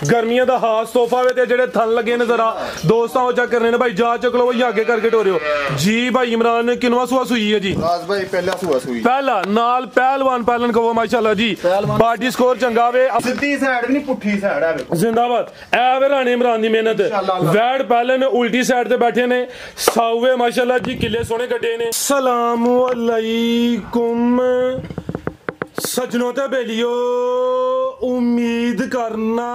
गर्मियां दा खास तोहफा वे ते जेड़े थन लगे ने जरा दोस्तां ओ चेक करने ने भाई जा चक लो भाई आगे करके टोरियो जी भाई इमरान किनवा सुआ सुई है जी राज भाई पहला सुआ सुई पहला नाल पहलवान पहलन कहो माशाल्लाह जी बॉडी स्कोर चंगा वे सीधी साइड भी नहीं पुठी साइड है जिंदाबाद ए वे राणे इमरान दी मेहनत वैड पहलन उल्टी साइड ते बैठे ने सावे माशाल्लाह जी किले सोने गड्डे ने सलाम अलैकुम सजनों ते बेलियो उम्मीद करना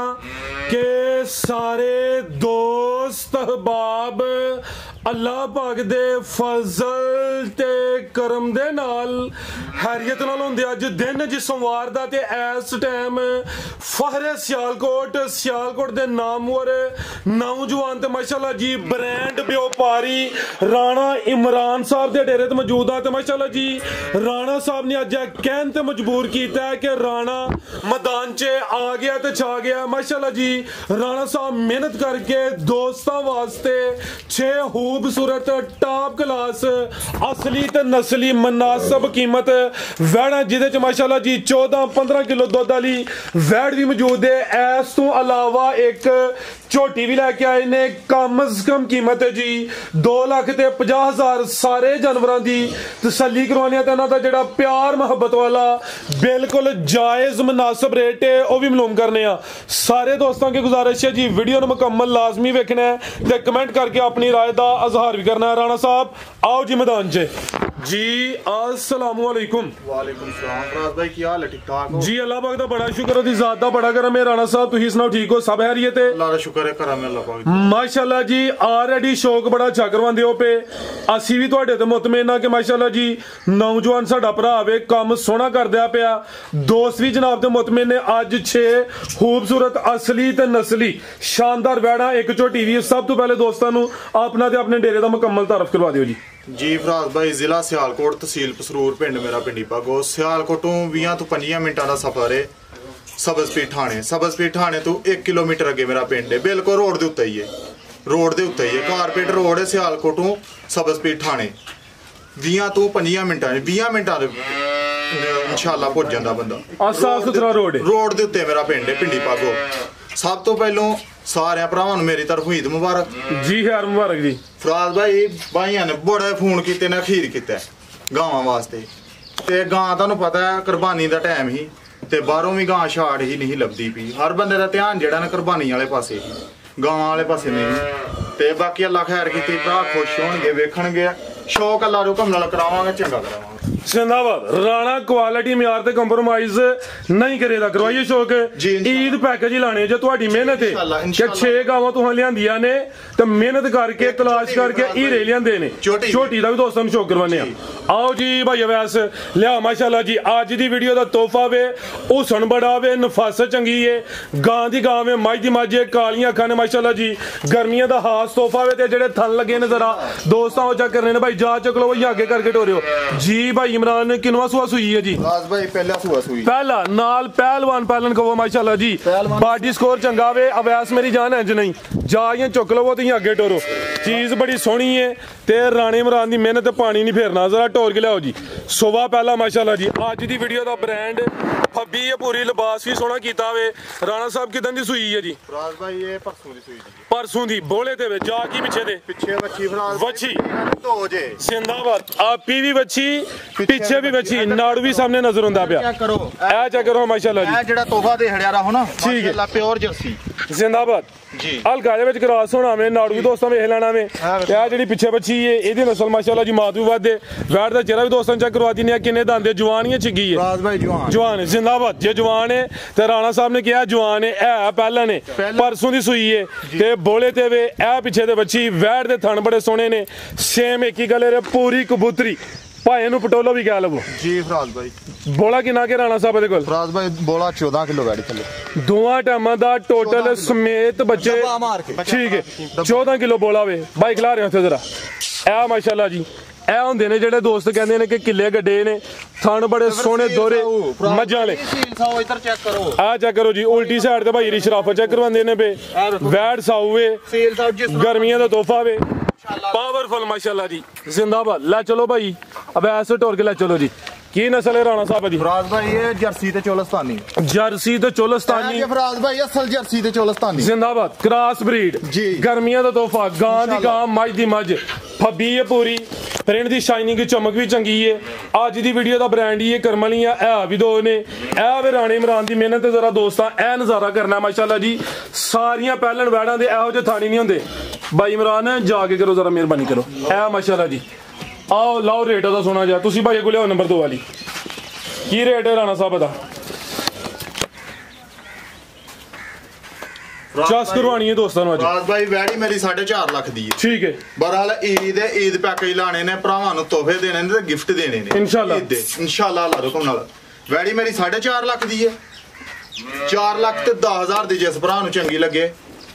के सारे दोस्त अहबाब अल्लाह पाक दे फजल ते करम दे नाल हैरियत नाल होंदे अज दिन जिस सोमवार दा ते इस टाइम फहरे सियालकोट दे नामवर नौजवान ते माशाल्लाह जी ब्रांड व्यापारी राणा इमरान साहब दे डेरे ते मौजूद आ ते माशाल्लाह जी राणा साहब ने अज कहन ते मजबूर कीता है कि राणा मैदान च आ गया ते छा गया माशाल्लाह जी राणा साहब मेहनत करके दोस्तां वास्ते 6 खूबसूरत टॉप क्लास असली ते नस्ली मुनासिब कीमत वैड़ा जिदे च माशाल्लाह जी 14-15 किलो दुध वाली वैड़ भी मौजूद है इस तो अलावा एक झोटी भी लैके आए ने कम अज कम कीमत है जी 2,50,000 सारे जानवरों की तसल्ली करवाने ते इन्हां दा जेड़ा प्यार मोहब्बत वाला बिल्कुल जायज मुनासिब रेट है वह भी मालूम करने सारे दोस्तों की गुजारिश है जी वीडियो मुकम्मल लाजमी वेखना है ते कमेंट करके अपनी राय दा अजहार भी करना है राणा साहब आओ जी मैदान च जी अस्सलाम वालेकुम वालेकुम सलाम राज भाई की हाल है ठीक ठाक हो जी अल्लाह पाक दा बड़ा शुक्र दी जात दा बड़ा करम है राणा साहब तुसी सुनाओ ठीक हो सब हैरियत है अल्लाह दा शुक्र है करम है अल्लाह पाक माशाल्लाह जी ऑलरेडी शौक बड़ा अच्छा करवांदे हो पे असी भी तुहाडे ते मुतमईन आ कि माशाल्लाह जी नौजवान साडा भरा वे काम सोहना करदा पिया दोस्त भी जनाब ते मुतमईन ने अज 6 खूबसूरत असली ते नस्ली शानदार वैड़ा एक झोटी भी सब तो पहले दोस्तां नु अपना ते अपने डेरे दा मुकम्मल तारफ करवा दियो जी जी फराज भाई जिला सियालकोट तहसील पसरूर पिंड मेरा पिंडी पागो सियालकोटों 20 तो 25 मिनटां दा सफर है सबजपीर ठाणे तो 1 किलोमीटर अगे मेरा पिंड है बिल्कुल रोड दे उत्ते ही है कारपेट रोड है सियालकोटों सबजपीर ठाणे 20 तो 25 मिनटां 20 मिनटां इंशाअल्लाह पहुंच जांदा बंदा साफ सुथरा रोड दे उत्ते मेरा पिंड है पिंडी पागो सब तो पहलों सारे भरावां मेरी तरफों ईद मुबारक जी खैर मुबारक जी फराज भाई भाइयों ने बड़े फोन किए ने अखीर किया गावां वास्ते ते गां तुहानूं पता है कुर्बानी दा टाइम ही ते बाहरों भी गां छाड़ ही नहीं लभदी पई हर बंदे दा ध्यान जेड़ा ना कुर्बानी वाले पासे ही गावां वाले पासे नहीं ते बाकी अल्लाह खैर कीती भरा खुश होणगे वेखणगे शौक अल्लाह दे हुक्म नाल करावांगे चंगा करावांगे जिंदाबाद राणा क्वालिटी म्यार ते कंप्रोमाइज नहीं करेदा करवाइए शौक ईद पैकेज ही लाने जो तुहाडी मेहनत है कि 6 गावां तुहां लियांदियां ने ते मेहनत करके तलाश करके हीरे लियांदे ने छोटी दा भी दोस्तां नूं शौक करवाने आओ जी भाई अवैस लिया माशाल्लाह जी अज दी वीडियो दा तोहफा वे हुसन बड़ा वे नफासत चंगी है गां दी गां वे मझ दी मझ कालियां अखां ने माशाल्लाह जी गर्मियां दा खास तोहफा वे ते जेड़े थन लगे ने जरा दोस्तां ओ चेक करने ने भाई जा चक लो भाई आगे करके टोरियो जी भाई इमरान किनवा सुआ सुई है जी राज भाई पहला सुआ सुई पहला नाल पहलवान पहलन कहो माशाल्लाह जी बॉडी स्कोर चंगा वे अवैस मेरी जान है ज नहीं जाइए चुक लवो तो आगे टोरो चीज बड़ी सोहनी है ते राणे इमरान दी मेहनत पानी नहीं फेरना जरा टोर के लियाओ जी सुबह पहला माशाल्लाह जी अज दी वीडियो दा ब्रांड फब्बी है पूरी लिबास भी सोहना कीता वे राणा साहब किदां दी सुई है जी फराज भाई ये परसों दी सुई जी परसों दी बोले ते वे जा की पीछे बच्ची फराज बच्ची दो जे जिंदाबाद आपी भी बच्ची पीछे भी बच्ची नाड़ू भी सामने नजर आंदा पिया चेक करो ए चेक करो माशाल्लाह जी ए जेड़ा तोहफा दे हड़िया रहा हो ना ठीक है प्योर जर्सी जिंदाबाद जी हल्का दे विच क्रॉस होना में नाड़ू भी दोस्तां वेख लेना में ए जेड़ी पीछे बच्ची है एदी नस्ल माशाल्लाह जी मात भी वध है वैट दा चेहरा भी दोस्तां चेक करवा दिने आ किन्ने दांदे जवान ही छिगी है राज भाई जवान जिंदाबाद जे जवान है ते राणा साहब ने कहा जवान है पहला ने परसों दी सुई है ते बोले ते वे ए पीछे दे बच्ची वैट दे थन बड़े सोहने ने सेम एक ही गले रे पूरी कबूतरी भाई नु पटोलो भी कह लवो जी फराज भाई बोला किना के राणा साहब दे कोल फराज भाई बोला 14 किलो बैठ चले दोवां टाइमां दा टोटल समेत बच्चे ठीक है 14 किलो बोला वे भाई खिला रहे हो जरा ए माशाल्लाह जी ए होंदे ने जेड़े दोस्त कहंदे ने कि किले गड्डे ने थन बड़े सोहने दोरे मज्जां वाले इधर चेक करो आ चेक करो जी उल्टी साइड ते भाई री शराफत चेक करवांदे ने पे वैट साऊ वे गर्मियां दा तोहफा वे पावरफुल माशाल्लाह जी जिंदाबाद ला चलो भाई अब ऐसे टोर के ला चलो जी ਕੀ ਨਸਲ ਹੈ ਰਾਣਾ ਸਾਹਿਬ ਦੀ? ਫਰਾਜ਼ ਭਾਈ ਇਹ ਜਰਸੀ ਤੇ ਚੋਲਸਤਾਨੀ। ਜਰਸੀ ਤੇ ਚੋਲਸਤਾਨੀ। ਇਹ ਫਰਾਜ਼ ਭਾਈ ਅਸਲ ਜਰਸੀ ਤੇ ਚੋਲਸਤਾਨੀ। ਜ਼ਿੰਦਾਬਾਦ। ਕ੍ਰਾਸ ਬਰੀਡ ਜੀ। ਗਰਮੀਆਂ ਦਾ ਤੋਹਫਾ। ਗਾਂ ਦੀ ਗਾਂ, ਮੱਝ ਦੀ ਮੱਝ, ਫੱਬੀ ਹੈ ਪੂਰੀ, ਪ੍ਰਿੰਟ ਦੀ ਸ਼ਾਈਨਿੰਗ ਚਮਕ ਵੀ ਚੰਗੀ ਹੈ। ਅੱਜ ਦੀ ਵੀਡੀਓ ਦਾ ਬ੍ਰਾਂਡ ਹੀ ਹੈ ਕਰਮਲੀ ਆ। ਇਹ ਵੀ ਦੋ ਨੇ। ਇਹ ਵੇ ਰਾਣੇ ਇਮਰਾਨ ਦੀ ਮਿਹਨਤ ਤੇ ਜ਼ਰਾ ਦੋਸਤਾਂ ਇਹ ਨਜ਼ਾਰਾ ਕਰਨਾ ਮਾਸ਼ਾਅੱਲਾ ਜੀ। ਸਾਰੀਆਂ ਪਹਿਲਣ ਵੈੜਾਂ ਦੇ ਇਹੋ ਜਿਹੇ ਥਾਣੀ ਨਹੀਂ ਹੁੰਦੇ। ਭਾਈ ਇਮਰਾਨ ਜਾ ਕੇ ਕਰੋ ਜ਼ਰਾ ਮਿਹਰਬਾਨੀ ਕਰੋ। ਇਹ ਮਾਸ਼ਾਅੱਲਾ ਜੀ। आओ लाओ रेट ਉਹਦਾ ਸੁਣਾ ਜਾ। ਤੁਸੀਂ ਭਾਈ ਕੋਲ ਲਿਆਓ ਨੰਬਰ 2 ਵਾਲੀ। ਕੀ ਰੇਟ ਹੈ ਰਾਣਾ ਸਾਹਿਬ ਦਾ? ਚਸ ਕਰਵਾਣੀ ਹੈ ਦੋਸਤਾਂ ਨੂੰ ਅੱਜ। ਫਰਾਜ਼ ਭਾਈ ਵੈੜੀ ਮੇਰੀ 4.5 ਲੱਖ ਦੀ ਹੈ। ਠੀਕ ਹੈ। ਬਹਰਾਲ ਈਦ ਪੈਕੇਜ ਲਾਣੇ ਨੇ, ਭਰਾਵਾਂ ਨੂੰ ਤੋਹਫੇ ਦੇਣੇ ਨੇ ਤੇ ਗਿਫਟ ਦੇਣੇ ਨੇ ਇਨਸ਼ਾਅੱਲਾ। ਇਨਸ਼ਾਅੱਲਾ ਅੱਲਾਹ ਹੁਕਮ ਨਾਲ। ਵੈੜੀ ਮੇਰੀ 4.5 ਲੱਖ ਦੀ ਹੈ। 4 ਲੱਖ ਤੇ 10,000 ਦੀ ਜਿਸ ਭਰਾ ਨੂੰ ਚੰਗੀ ਲੱਗੇ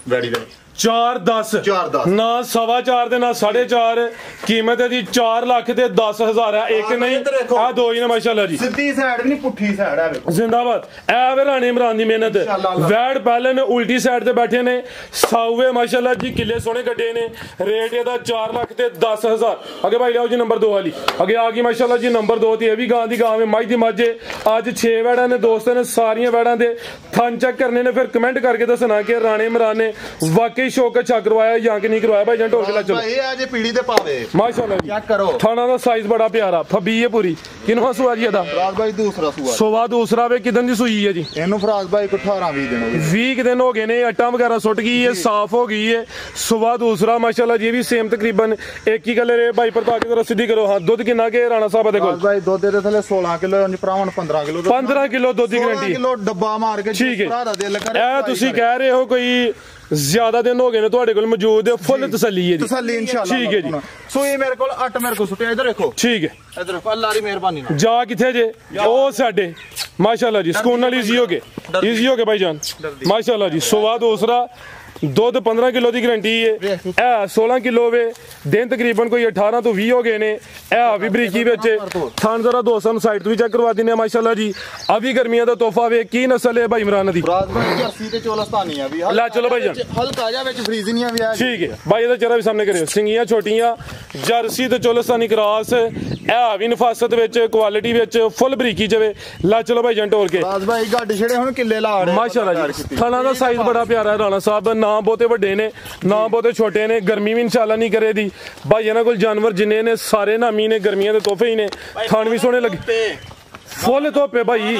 ਵੈੜੀ ਦਾ। 4.10 ਨਾ 4.25 ਦੇ ਨਾ 4.5 ਕੀਮਤ ਹੈ ਜੀ। 4 ਲੱਖ ਤੇ 10,000 ਹੈ। ਇੱਕ ਨਹੀਂ ਆ ਦੋ ਹੀ ਨੇ ਮਾਸ਼ਾਅੱਲਾ ਜੀ। ਸਿੱਧੀ ਸਾਈਡ ਵੀ ਨਹੀਂ ਪੁੱਠੀ ਸਾਈਡ ਹੈ। ਜ਼ਿੰਦਾਬਾਦ। ਐ ਵੇ ਰਾਣੇ ਇਮਰਾਨ ਦੀ ਮਿਹਨਤ। ਵੈੜ ਪਹਿਲੇ ਨੇ ਉਲਟੀ ਸਾਈਡ ਤੇ ਬੈਠੇ ਨੇ। ਸਾਊਵੇ ਮਾਸ਼ਾਅੱਲਾ ਜੀ ਕਿੱਲੇ ਸੋਹਣੇ ਕੱਢੇ ਨੇ। ਰੇਟ ਇਹਦਾ 4 ਲੱਖ ਤੇ 10,000। ਅੱਗੇ ਭਾਈ ਲਿਆਓ ਜੀ ਨੰਬਰ 2 ਵਾਲੀ। ਅੱਗੇ ਆ ਗਈ ਮਾਸ਼ਾਅੱਲਾ ਜੀ ਨੰਬਰ 2 ਤੇ ਇਹ ਵੀ ਗਾਂ ਦੀ ਗਾਂ ਹੈ, ਮੱਝ ਦੀ ਮੱਝ ਹੈ। ਅੱਜ 6 ਵੈੜਾਂ ਨੇ ਦੋਸਤਾਂ ਨੇ। ਸਾਰੀਆਂ ਵੈੜਾਂ ਦੇ ਥਣ ਚੈੱਕ ਕਰਨੇ ਨੇ, ਫਿਰ ਕਮੈਂਟ ਕਰਕੇ ਦੱਸਣਾ ਕਿ ਰਾਣੇ ਇਮਰਾਨ ਨੇ ਵਾਕਈ ਸ਼ੌਕ ਅੱਛਾ ਕਰਵਾਇਆ ਜਾਂ ਕਿ ਨਹੀਂ ਕਰਵਾਇਆ। ਭਾਈ ਜੰਟ ਹੋ ਕੇ ਚਲੋ। ਇਹ ਆ ਜੇ ਪੀੜੀ ਦੇ ਪਾਵੇ ਮਾਸ਼ਾਅੱਲਾ ਜੀ। ਚੈੱਕ ਕਰੋ। ਥਾਣਾ ਦਾ ਸਾਈਜ਼ ਬੜਾ ਪਿਆਰਾ। ਫੱਬੀ ਹੈ ਪੂਰੀ। ਕਿੰਨਵਾਂ ਸੂਆ ਜੀ ਇਹਦਾ? ਫਰਾਜ਼ ਭਾਈ ਦੂਸਰਾ ਸੂਆ। ਸੂਆ ਦੂਸਰਾ ਵੇ। ਕਿਦਨ ਦੀ ਸੂਈ ਹੈ ਜੀ? ਇਹਨੂੰ ਫਰਾਜ਼ ਭਾਈ ਕੋ 18-20 ਦਿਨ ਹੋ ਗਏ। 20 ਦਿਨ ਹੋ ਗਏ ਨੇ। ਅੱਟਾਂ ਵਗੈਰਾ ਸੁੱਟ ਗਈ ਹੈ, ਸਾਫ਼ ਹੋ ਗਈ ਹੈ। ਸੂਆ ਦੂਸਰਾ ਮਾਸ਼ਾਅੱਲਾ ਜੀ ਵੀ ਸੇਮ ਤਕਰੀਬਨ ਇੱਕ ਹੀ ਕਲਰ ਹੈ। ਭਾਈ ਪ੍ਰਤਾ ਕੇ ਜ਼ਰਾ ਸਿੱਧੀ ਕਰੋ। ਹਾਂ ਦੁੱਧ ਕਿੰਨਾ ਕੇ ਰਾਣਾ ਸਾਹਿਬ ਦੇ ਕੋਲ? ਭਾਈ ਦੁੱਧ ਦੇ ਥੱਲੇ 16 ਕਿਲੋ ਇੰਜ ਭਰਾਵਾਂ ਨੂੰ 15 ਕਿਲੋ 15 ਕਿਲੋ ਦੁੱਧ ਦੀ ਗਾਰੰਟੀ। ਕਿਲੋ ਡੱਬਾ ਮਾਰ ਕੇ ਠੀਕ ਹੈ। ਭਰਾ ਦਾ ਦਿਲ ਕਰੇ। ਇਹ ਤੁਸੀਂ ਕਹਿ ਰਹੇ ਹੋ ਕੋਈ ਜ਼ਿਆਦਾ ਦਿਨ ਹੋ ਗਏ ਨੇ ਤੁਹਾਡੇ ਕੋਲ ਮੌਜੂਦ ਹੈ। ਫੁੱਲ ਤਸੱਲੀ ਹੈ ਜੀ। ਤਸੱਲੀ ਇਨਸ਼ਾਅੱਲਾ। ਠੀਕ ਹੈ ਜੀ। ਸੂਈ ਮੇਰੇ ਕੋਲ 8 ਮੇਰੇ ਕੋਲ ਸੁੱਟਿਆ। ਇਧਰ ਦੇਖੋ। ਠੀਕ ਹੈ। ਇਧਰ ਅੱਲਾਹ ਦੀ ਮਿਹਰਬਾਨੀ ਨਾਲ। ਜਾ ਕਿੱਥੇ ਜੇ? ਉਹ ਸਾਡੇ ਮਾਸ਼ਾਅੱਲਾ ਜੀ ਸਕੂਨ ਨਾਲ ਈਜ਼ੀ ਹੋ ਗਏ। ਈਜ਼ੀ ਹੋ ਗਏ ਭਾਈ ਜਾਨ ਮਾਸ਼ਾਅੱਲਾ ਜੀ। ਸਵਾ ਦੂਸਰਾ ਦੁੱਧ 15 ਕਿਲੋ ਦੀ ਗਾਰੰਟੀ ਹੈ। ਇਹ 16 ਕਿਲੋ ਵੇ। ਦਿਨ ਤਕਰੀਬਨ ਕੋਈ 18 ਤੋਂ 20 ਹੋ ਗਏ ਨੇ। ਇਹ ਵੀ ਬਰੀਕੀ ਵਿੱਚ ਥਾਣ ਜ਼ਰਾ ਦੋਸਤਾਂ ਨੂੰ ਸਾਈਡ ਤੋਂ ਵੀ ਚੈੱਕ ਕਰਵਾ ਦਿੰਦੇ ਆ ਮਾਸ਼ਾਅੱਲਾ ਜੀ। ਆ ਵੀ ਗਰਮੀਆਂ ਦਾ ਤੋਹਫਾ ਵੇ। ਕੀ ਨਸਲ ਹੈ ਭਾਈ ਇਮਰਾਨ ਦੀ? ਫਰਾਜ਼ ਭਾਈ ਜਰਸੀ ਤੇ ਚੋਲਸਤਾਨੀ ਆ ਵੀ। ਲੈ ਚਲੋ ਭਾਈ ਜਾਨ। ਹਲਕਾ ਜਿਹਾ ਵਿੱਚ ਫਰੀਜ਼ਨੀਆਂ ਵੀ ਆ। ਠੀਕ ਹੈ ਭਾਈ ਇਹਦਾ ਚਿਹਰਾ ਵੀ ਸਾਹਮਣੇ ਕਰਿਓ। ਸਿੰਗੀਆਂ ਛੋਟੀਆਂ ਜਰਸੀ ਤੇ ਚੋਲਸਤਾਨੀ ਕ੍ਰਾਸ। ਇਹ ਵੀ ਨਫਾਸਤ ਵਿੱਚ ਕੁਆਲਿਟੀ ਵਿੱਚ ਫੁੱਲ ਬਰੀਕੀ ਜਵੇ। ਲੈ ਚਲੋ ਭਾਈ ਜਾਨ ਟੋਰ ਕੇ। ਫਰਾਜ਼ ਭਾਈ ਗੱਡ ਛੜੇ ਹੁਣ ਕਿੱਲੇ ਲਾ ਰਹੇ ਮਾਸ਼ਾਅੱਲਾ ਜੀ। ਥਾਣਾ ਦਾ ਸਾਈਜ਼ ਬੜਾ ਪਿਆਰਾ ਹੈ ਰਾਣਾ ਸਾਹਿਬ। ਨਾ ਬਹੁਤੇ ਵੱਡੇ ਨੇ ਨਾ ਬਹੁਤੇ ਛੋਟੇ ਨੇ। ਗਰਮੀ ਵੀ ਇਨਸ਼ਾਅੱਲਾ ਨਹੀਂ ਕਰੇ ਦੀ। ਭਾਈ ਇਹਨਾਂ ਕੋਲ ਜਾਨਵਰ ਜਿੰਨੇ ਨੇ ਸਾਰੇ ਨਾਮੀ ਨੇ। ਗਰਮੀਆਂ ਦੇ ਤੋਹਫੇ ਹੀ ਨੇ। ਖਾਣ ਵੀ ਸੋਹਣੇ ਲੱਗੇ। ਫੁੱਲ ਧੋਪੇ ਭਾਈ।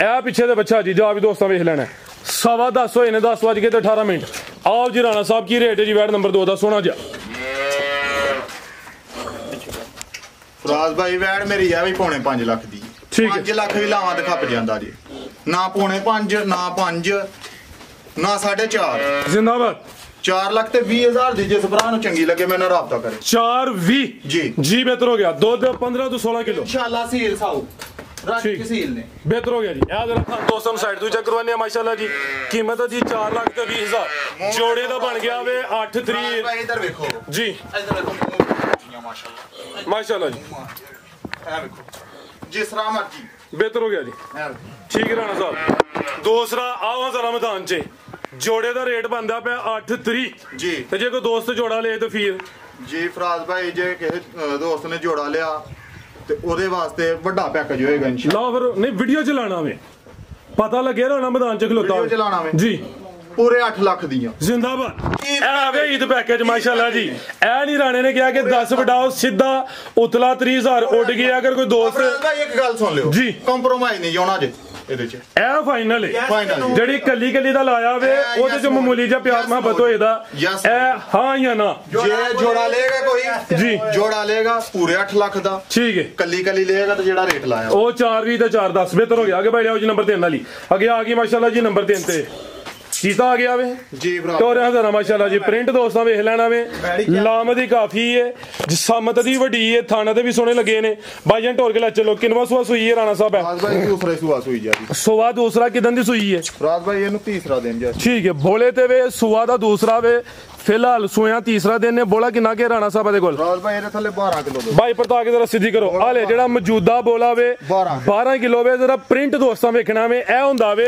ਇਹ ਪਿੱਛੇ ਦੇ ਬੱਚਾ ਜੀ ਜਾ ਵੀ ਦੋਸਤਾਂ ਵੇਖ ਲੈਣਾ। 10:15 ਹੋਏ ਨੇ। 10 ਵੱਜ ਕੇ ਤੇ 18 ਮਿੰਟ। ਆਓ ਜੀ ਰਾਣਾ ਸਾਹਿਬ ਕੀ ਰੇਟ ਹੈ ਜੀ ਵੈੜ ਨੰਬਰ 2 ਦਾ? ਸੋਹਣਾ ਜਿਹਾ ਫਰਾਜ਼ ਭਾਈ ਵੈੜ ਮੇਰੀ ਆ ਵੀ 4.5 ਲੱਖ ਦੀ। ਠੀਕ ਹੈ। 5 ਲੱਖ ਵੀ ਲਾਵਾਂ ਤੇ ਖੱਪ ਜਾਂਦਾ ਜੀ। ਨਾ 4.5 ਨਾ 5 ਨਾ 4.5। ਜ਼ਿੰਦਾਬਾਦ। 4 ਲੱਖ ਤੇ 20,000 ਦੀ ਜਿਸ ਭਰਾ ਨੂੰ ਚੰਗੀ ਲੱਗੇ ਮੇਰੇ ਨਾਲ ਰਾਬਤਾ ਕਰੇ। 4:20 ਜੀ ਜੀ ਬਿਹਤਰ ਹੋ ਗਿਆ। ਦੁੱਧ 15 ਤੋਂ 16 ਕਿਲੋ ਇਨਸ਼ਾਅੱਲਾ ਸੀਲ ਸਾਊ ਰੱਖ ਕੇ ਸੀਲ ਨੇ। ਬਿਹਤਰ ਹੋ ਗਿਆ ਜੀ। ਇਹ ਜਰਾ ਖਾਨ ਦੋਸਤਾਂ ਨੂੰ ਸਾਈਡ ਤੋਂ ਚੈੱਕ ਕਰਵਾਉਂਦੇ ਆ ਮਾਸ਼ਾਅੱਲਾ ਜੀ। ਕੀਮਤ ਹੈ ਜੀ 4 ਲੱਖ ਤੇ 20,000। ਜੋੜੇ ਦਾ ਬਣ ਗਿਆ ਵੇ 8 3 ਭਾਈ ਇਧਰ ਵੇਖੋ ਜੀ। ਇਧਰ ਵੇਖੋ ਮਾਸ਼ਾਅੱਲਾ ਮਾਸ਼ਾਅੱਲਾ ਜੀ। ਇਹ ਵੇਖੋ ਜਿਸ ਤਰ੍ਹਾਂ ਮਰਜੀ। ਬਿਹਤਰ ਹੋ ਗਿਆ ਜੀ। ਠੀਕ ਹੈ ਰਾਣਾ ਸਾਹਿਬ। ਦੂਸਰਾ ਆਓ ਜ਼ਰਾ ਮੈਦਾਨ 'ਚ। ਜੋੜੇ ਦਾ ਰੇਟ ਬੰਦਾ ਪਿਆ 8 3 ਜੀ। ਤੇ ਜੇ ਕੋਈ ਦੋਸਤ ਜੋੜਾ ਲੇ ਤਾਂ ਫਿਰ ਜੀ ਫਰਾਜ਼ ਭਾਈ ਜੇ ਕਿਸੇ ਦੋਸਤ ਨੇ ਜੋੜਾ ਲਿਆ ਤੇ ਉਹਦੇ ਵਾਸਤੇ ਵੱਡਾ ਪੈਕੇਜ ਹੋਏਗਾ ਇਨਸ਼ਾਅੱਲਾ। ਲਓ ਫਿਰ ਨਹੀਂ ਵੀਡੀਓ ਚਲਾਣਾ ਵੇ। ਪਤਾ ਲੱਗੇ ਰਾਣਾ ਮੈਦਾਨ 'ਚ ਖਲੋਤਾ ਵੀਡੀਓ ਚਲਾਣਾ ਵੇ ਜੀ। ਪੂਰੇ 8 ਲੱਖ ਦੀਆਂ। ਜ਼ਿੰਦਾਬਾਦ। ਇਹ ਆਵੇ ਈਦ ਪੈਕੇਜ ਮਾਸ਼ਾਅੱਲਾ ਜੀ। ਇਹ ਨਹੀਂ ਰਾਣੇ ਨੇ ਕਿਹਾ ਕਿ 10 ਵਡਾਓ ਸਿੱਧਾ ਉਤਲਾ 30,000 ਉੱਡ ਗਿਆ। ਅਗਰ ਕੋਈ ਦੋਸਤ ਭਾਈ ਇੱਕ ਗੱਲ ਸੁਣ ਲਿਓ ਜੀ। ਕੰਪਰੋਮਾਈਜ਼ ਨਹੀਂ ਜਾਣਾ ਜੇ ਇਹਦੇ ਚ। ਇਹ ਫਾਈਨਲ ਹੈ। ਫਾਈਨਲ ਜਿਹੜੀ ਕੱਲੀ ਦਾ ਲਾਇਆ ਵੇ ਉਹਦੇ ਚ ਮਾਮੂਲੀ ਜਿਹਾ ਪਿਆਰ ਮੁਹੱਬਤ ਹੋਏਦਾ। ਇਹ ਹਾਂ ਜਾਂ ਨਾ। ਜੇ ਜੋੜਾ ਲਏਗਾ ਕੋਈ ਜੀ ਜੋੜਾ ਲਏਗਾ ਪੂਰੇ 8 ਲੱਖ ਦਾ। ਠੀਕ ਹੈ। ਕੱਲੀ ਲਏਗਾ ਤਾਂ ਜਿਹੜਾ ਰੇਟ ਲਾਇਆ ਉਹ 4:20 ਤੇ 4:10 ਬਿਹਤਰ ਹੋ ਗਿਆ। ਅੱਗੇ ਭਾਈ ਲਿਆਓ ਜੀ ਨੰਬਰ 3 ਵਾਲੀ। ਅੱਗੇ ਆ ਗਈ ਮਾਸ਼ਾਅੱਲਾ ਜੀ ਨੰਬਰ 3 ਤੇ ਚੀਤਾ ਆ ਗਿਆ ਵੇ ਜੀ ਭਰਾ। ਟੋਰਿਆਂ ਦਾ ਮਾਸ਼ਾਅੱਲਾ ਜੀ। ਪ੍ਰਿੰਟ ਦੋਸਤਾਂ ਵੇਖ ਲੈਣਾ ਵੇ। ਲਾਮਤ ਦੀ ਕਾਫੀ ਹੈ। ਜਿਸਮਤ ਦੀ ਵੱਡੀ ਹੈ। ਥਾਣਾ ਤੇ ਵੀ ਸੋਹਣੇ ਲੱਗੇ ਨੇ। ਬਾਈਆਂ ਟੋਰ ਕੇ ਲੈ ਚਲੋ। ਕਿੰਨਵਾ ਸੂਆ ਸੂਈ ਹੈ ਰਾਣਾ ਸਾਹਿਬ? ਫਰਾਜ਼ ਭਾਈ ਦੂਸਰੇ ਸੂਆ ਸੂਈ ਜਾ ਰਹੀ। ਸੂਆ ਦੂਸਰਾ ਕਿਦਨ ਦੀ ਸੂਈ ਹੈ? ਫਰਾਜ਼ ਭਾਈ ਇਹਨੂੰ ਤੀਸਰਾ ਦਿਨ ਜਾ। ਠੀਕ ਹੈ। ਬੋਲੇ ਤੇ ਵੇ ਸੂਆ ਦਾ ਦੂਸਰਾ ਵੇ। ਫਿਲਹਾਲ ਸੋਇਆ ਤੀਸਰਾ ਦਿਨ ਨੇ। ਬੋਲਾ ਕਿੰਨਾ ਕੇ ਰਾਣਾ ਸਾਹਿਬ ਦੇ ਕੋਲ? ਫਰਾਜ਼ ਭਾਈ ਇਹਦੇ ਥੱਲੇ 12 ਕਿਲੋ ਦੋ। ਬਾਈ ਪਰਤਾ ਕੇ ਜ਼ਰਾ ਸਿੱਧੀ ਕਰੋ। ਹਾਲੇ ਜਿਹੜਾ ਮੌਜੂਦਾ ਬੋਲਾ ਵੇ 12 ਕਿਲੋ ਵੇ। ਜ਼ਰਾ ਪ੍ਰਿੰਟ ਦੋਸਤਾਂ ਵੇਖਣਾ ਵੇ। ਇਹ ਹੁੰਦਾ ਵੇ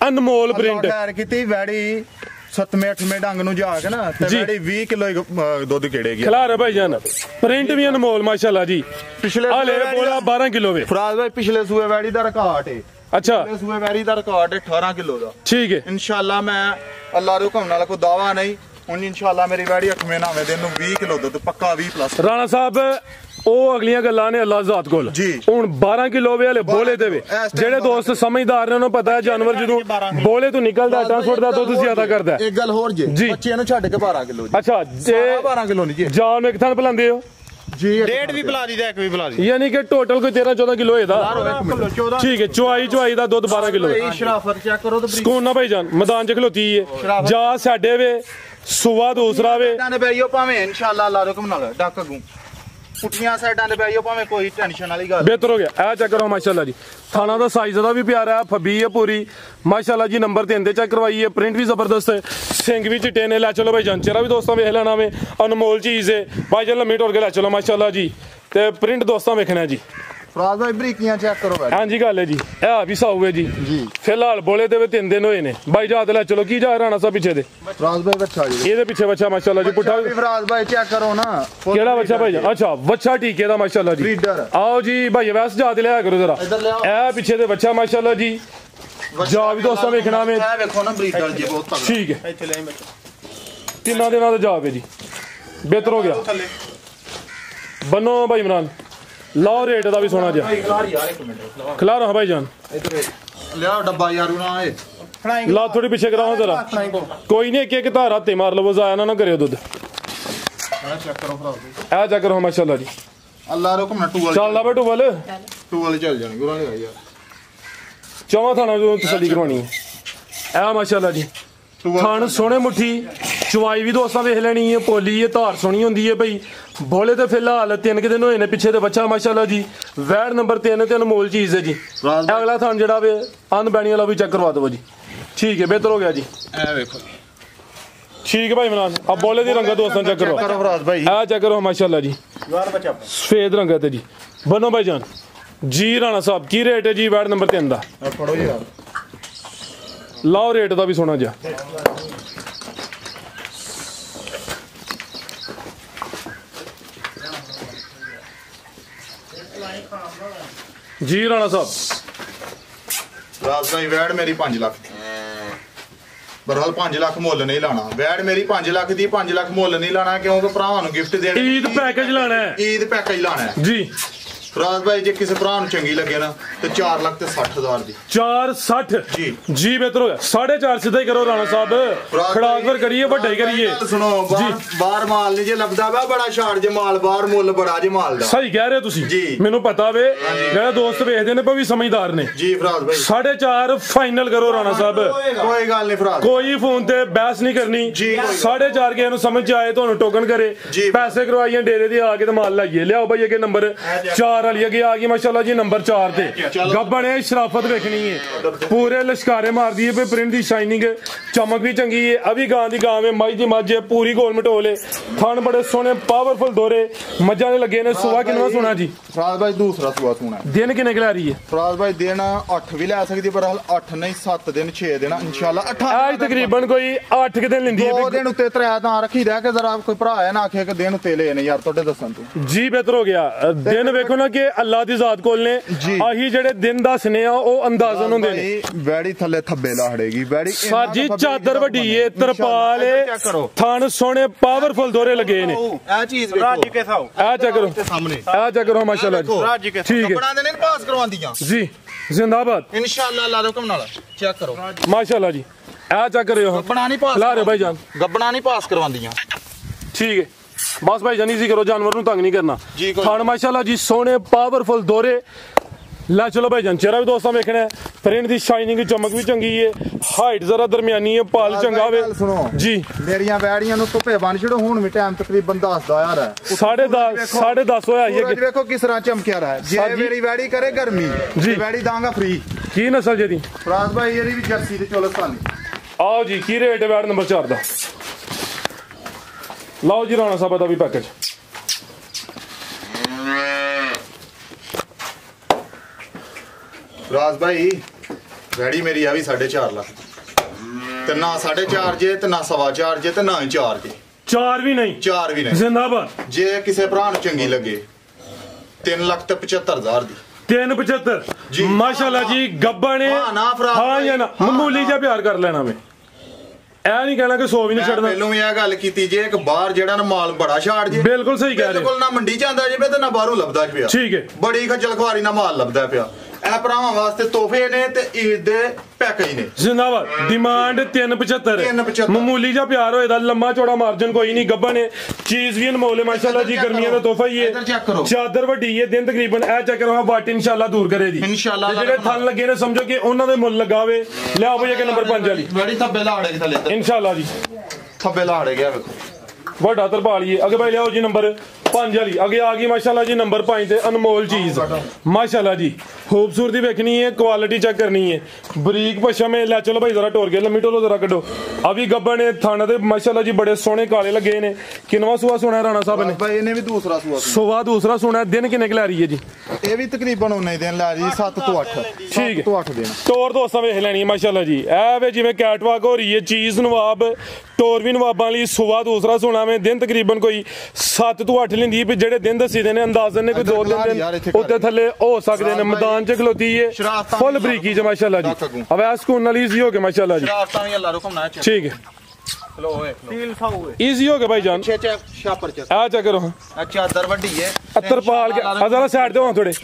ਅਨਮੋਲ ਪ੍ਰਿੰਟ। ਖੈਰ ਕੀਤੀ ਵੈੜੀ 7ਵੇਂ 8ਵੇਂ ਡੰਗ ਨੂੰ ਜਾ ਕੇ ਨਾ ਤੇ ਜੀ। ਵੈੜੀ 20 ਕਿਲੋ ਦੁੱਧ ਕਿਹੜੇਗੀ ਖਿਲਾਰ ਹੈ ਭਾਈਜਾਨ ਪ੍ਰਿੰਟ ਵੀ ਅਨਮੋਲ ਮਾਸ਼ਾਅੱਲਾ ਜੀ ਪਿਛਲੇ ਹਲੇ ਬੋਲਾ 12 ਕਿਲੋ ਵੇ ਫਰਾਜ਼ ਭਾਈ ਪਿਛਲੇ ਸੂਏ ਵੈੜੀ ਦਾ ਰਿਕਾਰਡ ਹੈ ਅੱਛਾ ਪਿਛਲੇ ਸੂਏ ਵੈੜੀ ਦਾ ਰਿਕਾਰਡ ਹੈ 18 ਕਿਲੋ ਦਾ ਠੀਕ ਹੈ ਇਨਸ਼ਾਅੱਲਾ ਮੈਂ ਅੱਲਾਹ ਦੇ ਹੁਕਮ ਨਾਲ ਕੋਈ ਦਾਵਾ ਨਹੀਂ ਹੁਣ ਇਨਸ਼ਾਅੱਲਾ ਮੇਰੀ ਵੈੜੀ 8ਵੇਂ 9ਵੇਂ ਦਿਨ ਨੂੰ 20 ਕਿਲੋ ਦੁੱਧ ਪੱਕਾ 20 ਪਲੱਸ ਰਾਣਾ ਸਾਹਿਬ ਉਹ ਅਗਲੀਆਂ ਗੱਲਾਂ ਨੇ ਅੱਲਾਹ ਜ਼ਾਤ ਕੋਲ ਜੀ। ਹੁਣ 12 ਕਿਲੋ ਵੇ ਹਲੇ ਬੋਲੇ ਤੇ ਵੇ ਜਿਹੜੇ ਦੋਸਤ ਸਮਝਦਾਰ ਨੇ ਉਹਨਾਂ ਨੂੰ ਪਤਾ ਹੈ ਜਾਨਵਰ ਜਦੋਂ ਬੋਲੇ ਤੋਂ ਨਿਕਲਦਾ ਟਰਾਂਸਪੋਰਟ ਦਾ ਦੁੱਧ ਜ਼ਿਆਦਾ ਕਰਦਾ ਹੈ। ਇੱਕ ਗੱਲ ਹੋਰ ਜੀ। ਜੀ ਬੱਚੇ ਨੂੰ ਛੱਡ ਕੇ 12 ਕਿਲੋ ਜੀ ਅੱਛਾ ਤੇ 12 ਕਿਲੋ ਨਹੀਂ ਜੀ ਜਾਨ ਨੂੰ ਇੱਕ ਥਾਂ ਪਲਾਉਂਦੇ ਹੋ ਜੀ ਡੇਢ ਵੀ ਪਿਲਾ ਦੀ ਤੇ ਇੱਕ ਵੀ ਪਿਲਾ ਦੀ ਯਾਨੀ ਕਿ ਟੋਟਲ ਕੋਈ 13 14 ਕਿਲੋ ਇਹਦਾ 14 ਠੀਕ ਹੈ ਚੁਆਈ ਦਾ ਦੁੱਧ 12 ਕਿਲੋ ਇਹ ਸ਼ਰਾਫਤ ਚੈੱਕ ਕਰੋ ਤੇ ਸਕੂਨ ਨਾ ਭਾਈ ਜਾਨ ਮੈਦਾਨ 'ਚ ਖਲੋਤੀ ਹੈ ਜਾ ਸਾਡੇ ਵੇ ਸੁਆ ਦੂਸਰਾ ਵੇ ਸਾਈਡਾਂ ਦੇ ਬੈਈਓ ਭਾਵੇਂ ਇਨਸ਼ਾਅੱਲਾ ਅੱਲਾਹ ਦੇ ਹੁਕਮ ਨਾਲ ਡੱਕ ਗੂੰ ਪੁੱਠੀਆਂ ਸਾਈਡਾਂ ਦੇ ਬੈਈਓ ਭਾਵੇਂ ਕੋਈ ਟੈਨਸ਼ਨ ਵਾਲੀ ਗੱਲ ਬਿਹਤਰ ਹੋ ਗਿਆ ਇਹ ਚੈੱਕ ਕਰੋ ਮਾਸ਼ਾਅੱਲਾ ਜੀ ਥਾਣਾ ਦਾ ਸਾਈਜ਼ ਦਾ ਵੀ ਪਿਆਰਾ ਹੈ ਫੱਬੀ ਹੈ ਪੂਰੀ ਮਾਸ਼ਾਅੱਲਾ ਜੀ ਨੰਬਰ 3 ਤੇ ਚੈੱਕ ਕਰਵਾਈ ਹੈ ਪ੍ਰਿੰਟ ਵੀ ਜ਼ਬਰਦਸਤ ਹੈ ਸਿੰਘ ਵੀ ਚਿੱਟੇ ਨੇ ਲੈ ਚਲੋ ਭਾਈ ਜਾਨ ਚਿਹਰਾ ਵੀ ਦੋਸਤਾਂ ਵੇਖ ਲੈਣਾ ਵੇ ਅਨਮੋਲ ਚੀਜ਼ ਹੈ ਭਾਈ ਜਾਨ ਲੰਮੀ ਟੋਰ ਕੇ ਲੈ ਚਲੋ ਮਾਸ਼ਾਅੱਲਾ ਜੀ ਤੇ ਪ੍ਰਿੰਟ ਦੋਸਤਾਂ ਵੇਖਣਾ ਜੀ ਫਰਾਜ਼ ਭਾਈ ਬਰੀਕੀਆਂ ਚੈੱਕ ਕਰੋ ਬੈਠ ਹਾਂਜੀ ਗੱਲ ਹੈ ਜੀ ਇਹ ਵੀ ਸਾਊ ਹੈ ਜੀ ਫਿਲਹਾਲ ਬੋਲੇ ਤੇ 3 ਦਿਨ ਹੋਏ ਨੇ ਬਾਈ ਜਾਤ ਲੈ ਚਲੋ ਕੀ ਜਾ ਰਾਣਾ ਸਾਹਿਬ ਪਿੱਛੇ ਦੇ ਫਰਾਜ਼ ਭਾਈ ਬੱਚਾ ਜੀ ਇਹਦੇ ਪਿੱਛੇ ਬੱਚਾ ਮਾਸ਼ਾਅੱਲਾ ਜੀ ਪੁੱਠਾ ਵੀ ਫਰਾਜ਼ ਭਾਈ ਚੈੱਕ ਕਰੋ ਨਾ ਕਿਹੜਾ ਬੱਚਾ ਭਾਈ ਜਾਨ ਅੱਛਾ ਬੱਚਾ ਟੀਕੇ ਦਾ ਮਾਸ਼ਾਅੱਲਾ ਜੀ Breeder। ਆਓ ਜੀ ਭਾਈ ਵੈਸ ਜਾਤ ਲਿਆ ਕਰੋ ਜਰਾ ਇੱਧਰ ਲਿਆਓ। ਇਹ ਪਿੱਛੇ ਦੇ ਬੱਚਾ ਮਾਸ਼ਾਅੱਲਾ ਜੀ ਜਾ ਵੀ ਦੋਸਤਾਂ ਵੇਖਣਾ ਵੇ ਇਹ ਵੇਖੋ ਨਾ ਬਰੀਡਰ ਜੀ ਬਹੁਤ ਤਗੜਾ ਠੀਕ ਹੈ ਇੱਥੇ ਲੈ ਬੱਚਾ ਤਿੰਨਾਂ ਦਿਨਾਂ ਦਾ ਜਵਾਬ ਹੈ ਜੀ ਬਿਹਤਰ ਹੋ ਗਿਆ ਥੱਲੇ ਬੰਨੋ ਭਾਈ ਇਮਰਾਨ ਲਾਓ ਰੇਟ ਦਾ ਵੀ ਸੋਣਾ ਜਿਹਾ ਖਿਲਾਰ ਯਾਰ ਇੱਕ ਮਿੰਟ ਖਿਲਾ ਰਹਾ ਭਾਈ ਜਾਨ ਇੱਧਰ ਲਿਆਓ ਡੱਬਾ ਯਾਰੂ ਨਾ ਇਹ ਫੜਾਈ ਲਾ ਥੋੜੀ ਪਿੱਛੇ ਕਰਾਓ ਜਰਾ ਕੋਈ ਨਹੀਂ ਇੱਕ ਧਾਰ ਹੱਥੇ ਮਾਰ ਲਵੋ ਜ਼ਾਇਆ ਨਾ ਕਰਿਓ ਦੁੱਧ ਚੈੱਕ ਕਰੋ ਫਰਾਜ਼ ਭਾਈ ਇਹ ਚੈੱਕ ਕਰੋ ਮਾਸ਼ਾਅੱਲਾ ਜੀ ਅੱਲਾਹ ਦੇ ਹੁਕਮ ਨਾਲ ਟੂਲ ਚੱਲਦਾ ਬੇਟੂ ਵੱਲ ਟੂਲ ਚੱਲ ਜਾਣੀ ਗੁਰਾਂ ਦੇ ਯਾਰ ਚੌਵਾਂ ਥਾਣਾ ਜੋ ਤਸੱਲੀ ਕਰਵਾਉਣੀ ਹੈ ਇਹ ਮਾਸ਼ਾਅੱਲਾ ਜੀ ਥਣ ਸੋਹਣੇ ਮੁੱਠੀ ਚਵਾਈ ਵੀ ਦੋਸਤਾਂ ਵੇਖ ਲੈਣੀ ਹੈ ਪੋਲੀ ਹੈ ਧਾਰ ਸੋਹਣੀ ਹੁੰਦੀ ਹੈ ਭਈ ਬੋਲੇ ਤੇ ਫਿਲਹਾਲ 3 ਦਿਨ ਹੋਏ ਨੇ ਪਿੱਛੇ ਤੇ ਬੱਚਾ ਮਾਸ਼ਾਅੱਲਾ ਜੀ ਵੈੜ ਨੰਬਰ 3 ਤੇ ਅਨਮੋਲ ਚੀਜ਼ ਹੈ ਜੀ ਇਹ ਅਗਲਾ ਥਣ ਜਿਹੜਾ ਵੇ ਅਨਬੈਣੀ ਵਾਲਾ ਵੀ ਚੈੱਕ ਕਰਵਾ ਦਿਓ ਜੀ ਠੀਕ ਹੈ ਬਿਹਤਰ ਹੋ ਗਿਆ ਜੀ ਇਹ ਵੇਖੋ ਠੀਕ ਹੈ ਭਾਈ ਇਮਰਾਨ ਆ ਬੋਲੇ ਦੀ ਰੰਗਤ ਦੋਸਤਾਂ ਚੈੱਕ ਕਰੋ ਕਰੋ ਫਰਾਜ਼ ਭਾਈ ਆ ਚੈੱਕ ਕਰੋ ਮਾਸ਼ਾਅੱਲਾ ਜੀ ਯਾਰ ਬੱਚਾ ਸਫੇਦ ਰੰਗਤ ਹੈ ਜੀ ਬਨੋ ਭਾਈ ਜਾਨ ਜੀ ਰਾਣਾ ਸਾਹਿਬ ਕੀ ਰੇਟ ਹੈ ਜੀ ਵੈੜ ਨੰਬਰ 3 ਦਾ ਫੜੋ ਯਾਰ ਲਾਓ ਰੇਟ ਦਾ ਵੀ ਸੋਣਾ ਜਿਹਾ ਜੀ ਰਾਣਾ ਸਾਹਿਬ ਫਰਾਜ਼ ਭਾਈ ਵੈੜ ਮੇਰੀ 5 ਲੱਖ ਦੀ ਬਰਹਾਲ 5 ਲੱਖ ਮੁੱਲ ਨਹੀਂ ਲਾਣਾ ਵੈੜ ਮੇਰੀ 5 ਲੱਖ ਦੀ 5 ਲੱਖ ਮੁੱਲ ਨਹੀਂ ਲਾਣਾ ਕਿਉਂਕਿ ਭਰਾਵਾਂ ਨੂੰ ਗਿਫਟ ਦੇਣਾ ਈਦ ਪੈਕੇਜ ਲਾਣਾ ਹੈ ਈਦ ਪੈਕੇਜ ਲਾਣਾ ਹੈ ਜੀ ਫਰਾਜ਼ ਭਾਈ ਜੇ ਕਿਸੇ ਭਰਾ ਨੂੰ ਚੰਗੀ ਲੱਗੇ ਨਾ ਤੇ 4 ਲੱਖ ਤੇ 60,000 ਦੀ 460 ਜੀ ਜੀ ਬਿਹਤਰ ਹੋ ਗਿਆ 4.5 ਸਿੱਧਾ ਹੀ ਕਰੋ ਰਾਣਾ ਸਾਹਿਬ ਖੜਾਕਵਰ ਕਰੀਏ ਵੱਡਾ ਹੀ ਕਰੀਏ ਗੱਲ ਸੁਣੋ ਬਾਹਰ ਮਾਲ ਨਹੀਂ ਜੇ ਲੱਭਦਾ ਵਾ ਬੜਾ ਛਾੜ ਜੇ ਮਾਲ ਬਾਹਰ ਮੁੱਲ ਬੜਾ ਜੇ ਮਾਲ ਦਾ ਸਹੀ ਕਹਿ ਰਹੇ ਤੁਸੀਂ ਜੀ। ਮੈਨੂੰ ਪਤਾ ਵੇ ਮੇਰੇ ਦੋਸਤ ਵੇਖਦੇ ਨੇ ਪਰ ਵੀ ਸਮਝਦਾਰ ਨੇ ਜੀ ਫਰਾਜ਼ ਭਾਈ 4.5 ਫਾਈਨਲ ਕਰੋ ਰਾਣਾ ਸਾਹਿਬ ਕੋਈ ਗੱਲ ਨਹੀਂ ਫਰਾਜ਼ ਕੋਈ ਫੋਨ ਤੇ ਬਹਿਸ ਨਹੀਂ ਕਰਨੀ ਜੀ, ਕੋਈ 4.5 ਕਿਸੇ ਨੂੰ ਸਮਝ ਚ ਆਏ ਤੁਹਾਨੂੰ ਟੋਕਨ ਕਰੇ ਜੀ। ਪੈਸੇ ਕਰਵਾਈਏ ਡੇਰੇ ਦੇ ਆ ਕੇ ਤੇ ਮਾਲ ਲਾਈਏ ਲਿਆਓ ਭਾਈ ਅੱਗੇ ਨੰਬਰ 4 ਵਾਲੀ ਅੱਗੇ ਆ ਗਈ ਮਾਸ਼ਾਅੱਲਾ ਜੀ ਨੰਬਰ 4 ਤੇ ਗੱਬਣੇ ਸ਼ਰਾਫਤ ਵੇਖਣੀ ਹੈ ਪੂਰੇ ਲਸ਼ਕਾਰੇ ਮਾਰਦੀ ਹੈ ਪ੍ਰਿੰਟ ਦੀ ਸ਼ਾਈਨਿੰਗ ਚਮਕ ਵੀ ਚੰਗੀ ਹੈ ਅਭੀ ਗਾਂ ਦੀ ਗਾਂ ਹੈ ਮਾਈ ਦੀ ਮੱਝ ਹੈ ਪੂਰੀ ਗੋਲ ਮਟੋਲੇ ਥਣ ਬੜੇ ਸੋਹਣੇ ਪਾਵਰਫੁਲ ਦੋਰੇ ਮੱਝਾਂ ਦੇ ਲੱਗੇ ਨੇ ਸੁਆ ਕਿੰਨਾ ਸੋਹਣਾ ਜੀ ਫਰਾਜ਼ ਭਾਈ ਦੂਸਰਾ ਸੂਆ ਸੋਹਣਾ ਦਿਨ ਕਿੰਨੇ ਕਿ ਲੈ ਰਹੀ ਹੈ ਫਰਾਜ਼ ਭਾਈ ਦਿਨ 8 ਵੀ ਲੈ ਸਕਦੀ ਪਰ ਹਾਲ 8 ਨਹੀਂ 7 ਦਿਨ 6 ਦਿਨ ਇਨਸ਼ਾਅੱਲਾ 8 ਅੱਜ ਤਕਰੀਬਨ ਕੋਈ 8 ਕਿ ਦਿਨ ਲੈਂਦੀ ਦੋ ਹੈ ਦਿਨ ਉੱਤੇ ਤਰਿਆ ਤਾਂ ਰੱਖੀ ਰਹਿ ਕੇ ਜ਼ਰਾ ਕੋਈ ਭਰਾ ਹੈ ਨਾ ਆਖੇ ਕਿ ਦਿਨ ਉੱਤੇ ਲਏ ਨੇ ਯਾਰ ਤੁਹਾਡੇ ਦੱਸਣ ਤੋਂ ਜੀ ਬਿਹਤਰ ਹੋ ਗਿਆ ਦਿਨ ਵੇਖੋ ਨਾ ਕਿ ਅੱਲਾਹ ਦੀ ਜ਼ਾਤ ਕੋਲ ਨੇ ਆਹੀ ਜਿਹੜੇ ਦਿਨ ਦੱਸਨੇ ਆ ਉਹ ਅੰਦਾਜ਼ਨ ਹੁੰਦੇ ਨੇ ਵੈੜੀ ਥੱਲੇ ਥੱਬੇ ਲਾੜੇਗੀ ਵੈੜੀ ਸਾਜੀ ਚਾਦਰ ਵੱਡੀ ਏ ਤਰਪਾਲ ਏ ਥਣ ਸੋਹਣੇ ਪਾਵਰਫੁਲ ਦੋਰੇ ਲੱਗੇ ਨੇ ਇਹ ਚੀਜ਼ ਰਾਜ ਵੇਖੋ ਕੇ ਥਾਓ ਆ ਚੈੱਕ ਕਰੋ ਸਾਹਮਣੇ ਆ ਚੈੱਕ ਕਰੋ ਮਾਸ਼ਾਅੱਲਾ ਜੀ ਰਾਜ ਕੇ ਠੀਕ ਹੈ ਕੱਪੜਾਂ ਦੇ ਨੇ ਪਾਸ ਕਰਵਾਉਂਦੀਆਂ ਜੀ ਜ਼ਿੰਦਾਬਾਦ ਇਨਸ਼ਾਅੱਲਾ ਅੱਲਾਹ ਦੇ ਹੁਕਮ ਨਾਲ ਚੈੱਕ ਕਰੋ ਮਾਸ਼ਾਅੱਲਾ ਜੀ ਆ ਚੈੱਕ ਕਰਿਓ ਗੱਬਣਾ ਨਹੀਂ ਪਾਸ ਲਾ ਰਹੇ ਭਾਈ ਜਾਨ ਗੱਬਣਾ ਨਹੀਂ ਪਾਸ ਕਰਵਾਉਂਦੀਆਂ ਠੀਕ ਹੈ ਬਸ ਭਾਈ ਜਾਨੀ ਸੀ ਕਰੋ ਜਾਨਵਰ ਨੂੰ ਤੰਗ ਨਹੀਂ ਕਰਨਾ ਜੀ, ਕੋਈ ਥਣ ਮਾਸ਼ਾਅੱਲਾ ਜੀ ਸੋਹਣੇ ਪਾਵਰਫੁਲ ਦੋਰੇ ਲੈ ਚਲੋ ਭਾਈ ਜਾਨ ਚਿਹਰਾ ਵੀ ਦੋਸਤਾਂ ਵੇਖਣਾ ਹੈ ਪ੍ਰਿੰਟ ਦੀ ਸ਼ਾਈਨਿੰਗ ਚਮਕ ਵੀ ਚੰਗੀ ਹੈ ਹਾਈਟ ਜ਼ਰਾ ਦਰਮਿਆਨੀ ਹੈ ਪਾਲ ਚੰਗਾ ਵੇ ਸੁਣੋ ਜੀ ਮੇਰੀਆਂ ਵੈੜੀਆਂ ਨੂੰ ਧੁੱਪੇ ਬੰਨ ਛੜੋ ਹੁਣ ਵੀ ਟਾਈਮ ਤਕਰੀਬਨ 10 ਯਾਰ ਹੈ 10:30 ਹੋਇਆ ਹੀ ਸੂਰਜ ਵੇਖੋ ਕਿਸ ਤਰ੍ਹਾਂ ਚਮਕਿਆ ਰਹਾ ਜੇ ਸਾਜੀ। ਮੇਰੀ ਵੈੜੀ ਕਰੇ ਗਰਮੀ ਜੀ। ਵੈੜੀ ਦਾਂਗਾ ਫ੍ਰੀ ਕੀ ਨਸਲ ਜੇ ਦੀ ਫਰਾਜ਼ ਭਾਈ ਇਹਦੀ ਵੀ ਜਰਸੀ ਤੇ ਚੋਲਸਤਾਨੀ ਆਓ ਜੀ ਕੀ ਰੇਟ ਹੈ ਵੈਟ ਨੰਬਰ 4 ਦਾ ਲਓ ਜੀ ਰਾਣਾ ਸਾਹਿਬ ਦਾ ਵੀ ਪੈਕੇਜ ਫਰਾਜ਼ ਭਾਈ ਵੈੜੀ ਮੇਰੀ ਆ ਵੀ 4.5 ਲੱਖ ਤੇ ਨਾ 4.5 ਜੇ ਤੇ ਨਾ 4.25 ਜੇ ਤੇ ਨਾ ਹੀ 4 ਜੇ। 4 ਵੀ ਨਹੀਂ? 4 ਵੀ ਨਹੀਂ। ਜ਼ਿੰਦਾਬਾਦ। ਜੇ ਕਿਸੇ ਭਰਾ ਨੂੰ ਚੰਗੀ ਲੱਗੇ 3,75,000 ਦੀ। 375 ਮਾਸ਼ਾਅੱਲਾ ਜੀ। ਗੱਬਾ ਨੇ ਹਾਂ ਜਾਂ ਨਾ ਮਾਮੂਲੀ ਜਿਹਾ ਪਿਆਰ ਕਰ ਲੈਣਾ ਮੈਂ ਇਹ ਨਹੀਂ ਕਹਿਣਾ ਕਿ 100 ਵੀ ਨਹੀਂ ਛੱਡਣਾ। ਪਹਿਲੋਂ ਵੀ ਇਹ ਗੱਲ ਕੀਤੀ ਜੇ ਇੱਕ ਬਾਹਰ ਜਿਹੜਾ ਨਾ ਮਾਲ ਬੜਾ ਛਾੜ ਜੇ। ਬਿਲਕੁਲ ਸਹੀ ਕਹਿ ਰਹੇ ਹੋ। ਬਿਲਕੁਲ ਨਾ ਮੰਡੀ ਚ ਆਂਦਾ ਜੇ ਤੇ ਨਾ ਬਾਹਰੋਂ ਲੱਭਦਾ ਪਿਆ। ਠੀਕ ਹੈ। ਬੜੀ ਖੱਜਲ ਖੁਆਰੀ ਨਾਲ ਮਾਲ ਲੱਭਦਾ ਪਿਆ। ਇਹ ਭਰਾਵਾਂ ਵਾਸਤੇ ਤੋਹਫੇ ਨੇ ਤੇ ਈਦ ਦੇ ਪੈਕੇਜ ਨੇ। ਜ਼ਿੰਦਾਬਾਦ। ਡਿਮਾਂਡ 375 ਮਾਮੂਲੀ ਜਿਹਾ ਪਿਆਰ ਹੋਏਦਾ ਲੰਮਾ ਚੌੜਾ ਮਾਰਜਨ ਕੋਈ ਨਹੀਂ। ਗੱਬਾ ਨੇ ਚੀਜ਼ ਵੀ ਅਨਮੋਲ ਹੈ ਮਾਸ਼ਾਅੱਲਾ ਜੀ। ਗਰਮੀਆਂ ਦਾ ਤੋਹਫਾ ਹੀ ਹੈ। ਚਾਦਰ ਵੱਡੀ ਹੈ ਦਿਨ ਤਕਰੀਬਨ ਇਹ ਚੈੱਕ ਕਰੋ ਵਾਟ ਇਨਸ਼ਾਅੱਲਾ ਦੂਰ ਕਰੇ ਜੀ ਇਨਸ਼ਾਅੱਲਾ। ਜਿਹੜੇ ਥਣ ਲੱਗੇ ਨੇ ਸਮਝੋ ਕਿ ਉਹਨਾਂ ਦੇ ਮੁੱਲ ਲਗਾਵੇ। ਲਿਆਓ ਭਈਆ ਕਿ ਨੰਬਰ 5 ਵਾਲੀ ਬੜੀ ਥੱਬੇ ਲਾੜੇ ਕਿ ਥੱਲੇ ਇਨਸ਼ਾਅੱਲਾ ਜੀ। ਥੱਬੇ ਲਾੜੇ ਗਿਆ ਵੇਖੋ ਵੱਡਾ ਤਰਪਾ ਲਈਏ। ਅੱਗੇ ਭਾਈ ਲਿਆਓ ਜੀ ਨੰਬਰ 5 ਵਾਲੀ। ਅੱਗੇ ਆ ਗਈ ਮਾਸ਼ਾਅੱਲਾ ਜੀ ਨੰਬਰ 5 ਤੇ ਅਨਮੋਲ ਚੀਜ਼ ਮਾਸ਼ਾਅੱਲਾ ਜੀ। खूबसूरती देखनी है, क्वालिटी चेक करनी है। बरीक पशम है। लै चलो भाई जरा टोर के लम्मी टोलो जरा कड्डो। अभी गब्बा ने थाना दे माशाल्लाह जी बड़े सोहने काले लगे ने। किनवा सुआ सुना है राणा साहब ने? भाई इन्हें भी दूसरा सुआ दूसरा सुना है। दिन किन्ने क लै रही है जी? ये भी तकरीबन उन्ने दिन लै रही 7 तो 8। ठीक है 7 तो 8 दिन टोर दोस्तां वेख लैनी है माशाल्लाह जी। ए वे जिवें कैटवाक हो रही है चीज नवाब टोर भी नवाबां लई सुआ दूसरा सुना में दिन तकरीबन कोई 7 तो 8 लिंदी भी जेड़े दिन दसी दे ने अंदाजन ने कोई 2 दिन उत्ते थल्ले हो सकदे ने। मैदान च खलोती है फुल बरीकी च माशाल्लाह जी। अब सुकून नाल इजी हो गए माशाल्लाह जी। ठीक है इजी हो गए भाई जान। आ चेक करो चादर वड्डी है तरपाल के जरा साइड दे थोड़े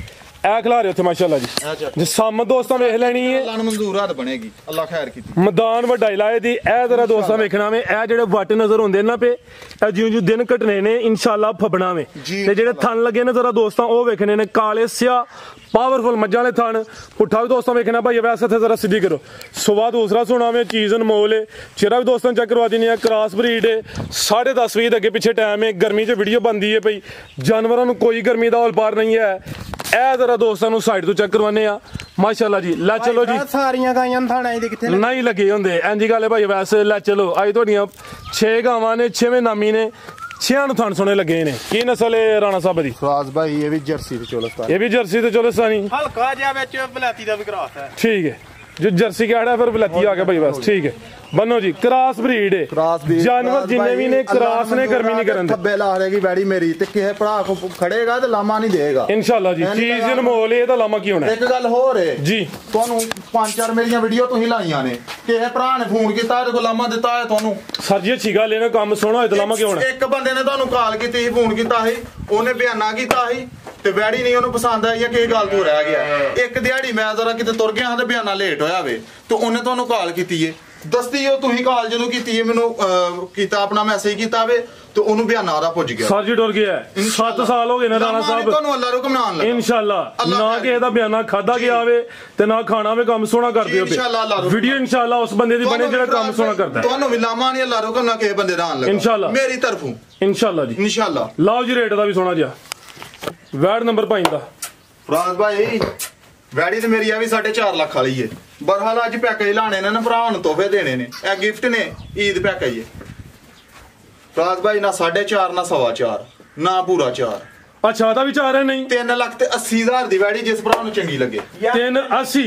ए खिला रहे थे माशाल्लाह जी। जे सामत दोस्तां वेख लेनी है अल्लाह ने मंजूर हद बनेगी अल्लाह खैर कीती। मैदान वड्डा इलाए दी ए जरा दोस्तां वेखना में ए जेड़े वट नजर होंदे ना पे ए जिउं दिन कटने ने इंशाल्लाह फबना में ते जेड़े थन लगे ने जरा दोस्तां ओ वेखने ने काले स्या पावरफुल मज्जां वाले थन। पुट्ठा भी दोस्तों वेखना भाई वैसे थे जरा सीधी करो। सुबह दूसरा सुना में चीज अनमोल है। चेहरा भी दोस्तों चेक करवा देनी है। क्रॉस ब्रीड है। 10:30 बजे अगे पीछे टाइम है। गर्मी च वीडियो बनती है भाई जानवरों को कोई गर्मी का हौल पार नहीं है। ए जरा दोस्तों साइड तो चेक करवाने माशाल्लाह जी। लै चलो जी सारियां गाइयां थाने दी किथे नहीं लगे होंदे इंजी गल है भाई वैसे लै चलो अज तुहाडियां 6 गावां ने 6वें नामी ने 6 नु थन सोने लगे ने। की नस्ल है राणा साहब दी? फराज भाई ये भी जर्सी ते चोलस्तानी। ये भी जर्सी ते चोलस्तानी हल्का जिहा विच बलाती दा भी क्रॉस है। ठीक है जो जर्सी का है फिर बलाती आ गया भाई बस ठीक है। बनो जी क्रॉस ब्रीड है। जानवर जिन्ने भी ने क्रॉस ने गर्मी नहीं करन दे। थब्बे ला रहेगी बैड़ी मेरी ते किसे भरा को खड़ेगा ते लामा नहीं देगा इंशाल्लाह जी। चीज अनमोल है तो लामा की होना एक गल हो रे जी। ਤੁਹਾਨੂੰ 5-4 ਮੇਰੀਆਂ ਵੀਡੀਓ ਤੁਸੀਂ ਲਾਈਆਂ ਨੇ ਕਿਸੇ ਭਰਾ ਨੇ ਫੋਨ ਕੀਤਾ ਤੇ ਲਾਮਾ ਦਿੱਤਾ ਹੈ ਤੁਹਾਨੂੰ। ਸਰ ਜੀ ਅੱਛੀ ਗੱਲ ਇਹਨੇ ਕੰਮ ਸੋਹਣਾ ਹੋਏ ਤੇ ਲਾਮਾ ਕਿਉਂ ਹੋਣਾ? ਇੱਕ ਬੰਦੇ ਨੇ ਤੁਹਾਨੂੰ ਕਾਲ ਕੀਤੀ ਸੀ ਫੋਨ ਕੀਤਾ ਸੀ ਉਹਨੇ ਬਿਆਨਾ ਕੀਤਾ ਸੀ ਤੇ ਵੈੜੀ ਨਹੀਂ ਉਹਨੂੰ ਪਸੰਦ ਆਈ ਜਾਂ ਕਿਸੇ ਗੱਲ ਤੋਂ ਰਹਿ ਗਿਆ। ਇੱਕ ਦਿਹਾੜੀ ਮੈਂ ਜ਼ਰਾ ਕਿਤੇ ਤੁਰ ਗਿਆ ਹਾਂ ਤੇ ਬਿਆਨਾ ਲੇਟ ਹੋਇਆ ਵੇ ਤੇ ਉਹਨੇ ਤੁਹਾਨੂੰ ਕਾਲ ਕੀਤੀ ਏ ਦੱਸਦੀ ਉਹ ਤੁਸੀਂ ਕਾਲ ਜਦੋਂ ਕੀਤੀ ਏ ਮੈਨੂੰ ਕੀਤਾ ਆਪਣਾ ਮੈਸੇਜ ਕੀਤਾ ਵੇ ਤੇ ਉਹਨੂੰ ਬਿਆਨਾ ਉਹਦਾ ਪੁੱਜ ਗਿਆ। ਸਰ ਜੀ ਡਰ ਗਿਆ 7 ਸਾਲ ਹੋ ਗਏ ਨੇ ਰਾਣਾ ਸਾਹਿਬ ਤੁਹਾਨੂੰ ਅੱਲਾ ਹੁਕਮ ਨਾਲ इंशाल्लाह ना ਕਿਸੇ ਦਾ ਬਿਆਨਾ ਖਾਦਾ ਗਿਆ ਵੇ ਤੇ ਨਾ ਖਾਣਾ ਵੇ ਕੰਮ ਸੋਹਣਾ ਕਰਦੇ ਹੋ ਵੀਡੀਓ इंशाल्लाह ਉਸ ਬੰਦੇ ਦੀ ਬਣੇ ਜਿਹੜਾ ਕੰਮ ਸੋਹਣਾ ਕਰਦਾ ਤੁਹਾਨੂੰ ਵੀ ਲਾਮਾ ਨਹੀਂ ਅੱਲਾ ਹੁਕਮ ਨਾਲ ਕਿਸੇ ਬੰਦੇ ਦਾ ਆਣ ਲੱਗਾ इंशाल्लाह ਮੇਰੀ ਤਰਫੋਂ इंशाल्लाह ਜੀ इंशाल्लाह। ਲਾਓ ਜੀ ਰੇਟ ਦਾ ਵੀ ਸੋਹਣਾ ਜਿਹਾ ਵੈਡ ਨੰਬਰ 5 ਦਾ ਫਰਾਜ਼ ਭਾਈ ਵੈੜੀ ਤੇ ਮੇਰੀ ਆ ਵੀ 4.5 ਲੱਖ ਵਾਲੀ ਏ। ਬਰਹਾਲ ਅੱਜ ਪੈਕੇਜ ਲਾਣੇ ਨੇ ਨਾ ਭਰਾ ਨੂੰ ਤੋਹਫੇ ਦੇਣੇ ਨੇ ਇਹ ਗਿਫਟ ਨੇ ਈਦ ਪੈਕੇਜ ਏ। ਫਰਾਜ਼ ਭਾਈ ਨਾ 4.5 ਨਾ 4.25 ਨਾ ਪੂਰਾ 4 ਅੱਛਾ ਦਾ ਵਿਚਾਰ ਹੈ ਨਹੀਂ 3,80,000 ਦੀ ਵੈੜੀ ਜਿਸ ਭਰਾ ਨੂੰ ਚੰਗੀ ਲੱਗੇ 380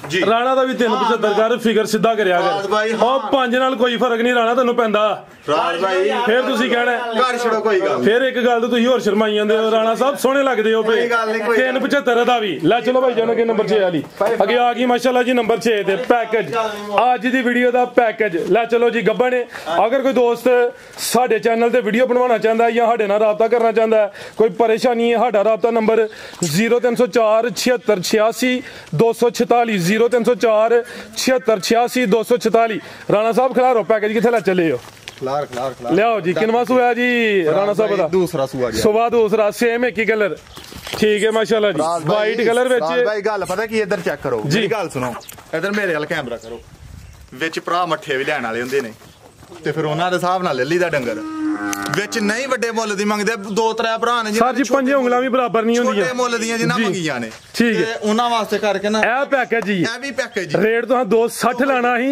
ਜੀ। ਰਾਣਾ ਦਾ ਵੀ 375 ਕਰ ਫਿਗਰ ਸਿੱਧਾ ਕਰਿਆ ਕਰ ਉਹ 5 ਨਾਲ ਕੋਈ ਫਰਕ ਨਹੀਂ ਰਾਣਾ ਤੈਨੂੰ ਪੈਂਦਾ। ਫਰਾਜ਼ ਭਾਈ ਫੇਰ ਤੁਸੀਂ ਕਹਿਣਾ ਘਰ ਛੜੋ ਕੋਈ ਗੱਲ ਫੇਰ ਇੱਕ ਗੱਲ ਤੇ ਤੁਸੀਂ ਹੋਰ ਸ਼ਰਮਾਈ ਜਾਂਦੇ ਹੋ ਰਾਣਾ ਸਾਹਿਬ ਸੋਹਣੇ ਲੱਗਦੇ ਹੋ ਪਏ 375 ਦਾ ਵੀ ਲੈ ਚਲੋ ਭਾਈ ਜਾਨੋ ਕਿ ਨੰਬਰ 6 ਵਾਲੀ ਅੱਗੇ ਆ ਗਈ ਮਾਸ਼ਾਅੱਲਾ ਜੀ ਨੰਬਰ 6 ਤੇ ਪੈਕੇਜ ਅੱਜ ਦੀ ਵੀਡੀਓ ਦਾ ਪੈਕੇਜ ਲੈ ਚਲੋ ਜੀ ਗੱਬਾ ਨੇ ਅਗਰ ਕੋਈ ਦੋਸਤ ਸਾਡੇ ਚੈਨਲ ਤੇ ਵੀਡੀਓ ਬਣਵਾਉਣਾ ਚਾਹੁੰਦਾ ਜਾਂ ਸਾਡੇ ਨਾਲ ਰਾਬਤਾ ਕਰਨਾ ਚਾਹੁੰਦਾ ਕੋਈ ਪਰੇਸ਼ਾਨੀ ਹੈ ਸਾਡਾ ਰਾਬਤਾ ਨੰਬਰ 0304 7686 246 0304 7686 246 ਰਾਣਾ ਸਾਹਿਬ ਖਿਲਾਰੋ ਪੈਕੇਜ ਕਿੱਥੇ ਲੈ ਚੱਲੇ ਹੋ? ਖਲਾਰ ਲਿਆਓ ਜੀ ਕਿਨਵਾ ਸੂਆ ਜੀ ਰਾਣਾ ਸਾਹਿਬ ਦਾ ਦੂਸਰਾ ਸੂਆ ਜੀ ਸੁਬਾ ਦੂਸਰਾ ਸੇਮ ਇੱਕ ਹੀ ਕਲਰ ਠੀਕ ਹੈ ਮਾਸ਼ਾਅੱਲਾ ਜੀ ਵਾਈਟ ਕਲਰ ਵਿੱਚ ਭਾਈ ਗੱਲ ਪਤਾ ਕੀ ਇੱਧਰ ਚੈੱਕ ਕਰੋ ਜੀ ਗੱਲ ਸੁਣੋ ਇੱਧਰ ਮੇਰੇ ਵੱਲ ਕੈਮਰਾ ਕਰੋ ਵਿੱਚ ਭਰਾ ਮੱਠੇ ਵੀ ਲੈਣ ਵਾਲੇ ਹੁੰਦੇ ਨੇ ਤੇ ਫਿਰ ਉਹਨਾਂ ਦੇ ਹਿਸਾਬ ਨਾਲ ਲੈ ਲਈਦਾ ਡੰਗਰ ਵਿੱਚ ਨਹੀਂ ਵੱਡੇ ਮੁੱਲ ਦੀ ਮੰਗਦੇ 2-3 ਭਰਾ ਨੇ ਸਰ ਜੀ 5 ਉਂਗਲਾਂ ਵੀ ਬਰਾਬਰ ਨਹੀਂ ਹੁੰਦੀਆਂ ਛੋਟੇ ਮੁੱਲ ਦੀਆਂ ਜਿੰਨਾ ਮੰਗੀਆਂ ਨੇ ਠੀਕ ਹੈ ਉਹਨਾਂ ਵਾਸਤੇ ਕਰਕੇ ਨਾ ਇਹ ਪੈਕੇਜ ਜੀ ਇਹ ਵੀ ਪੈਕੇਜ ਰੇਟ ਤੋਂ 260 ਲਾਣਾ ਸੀ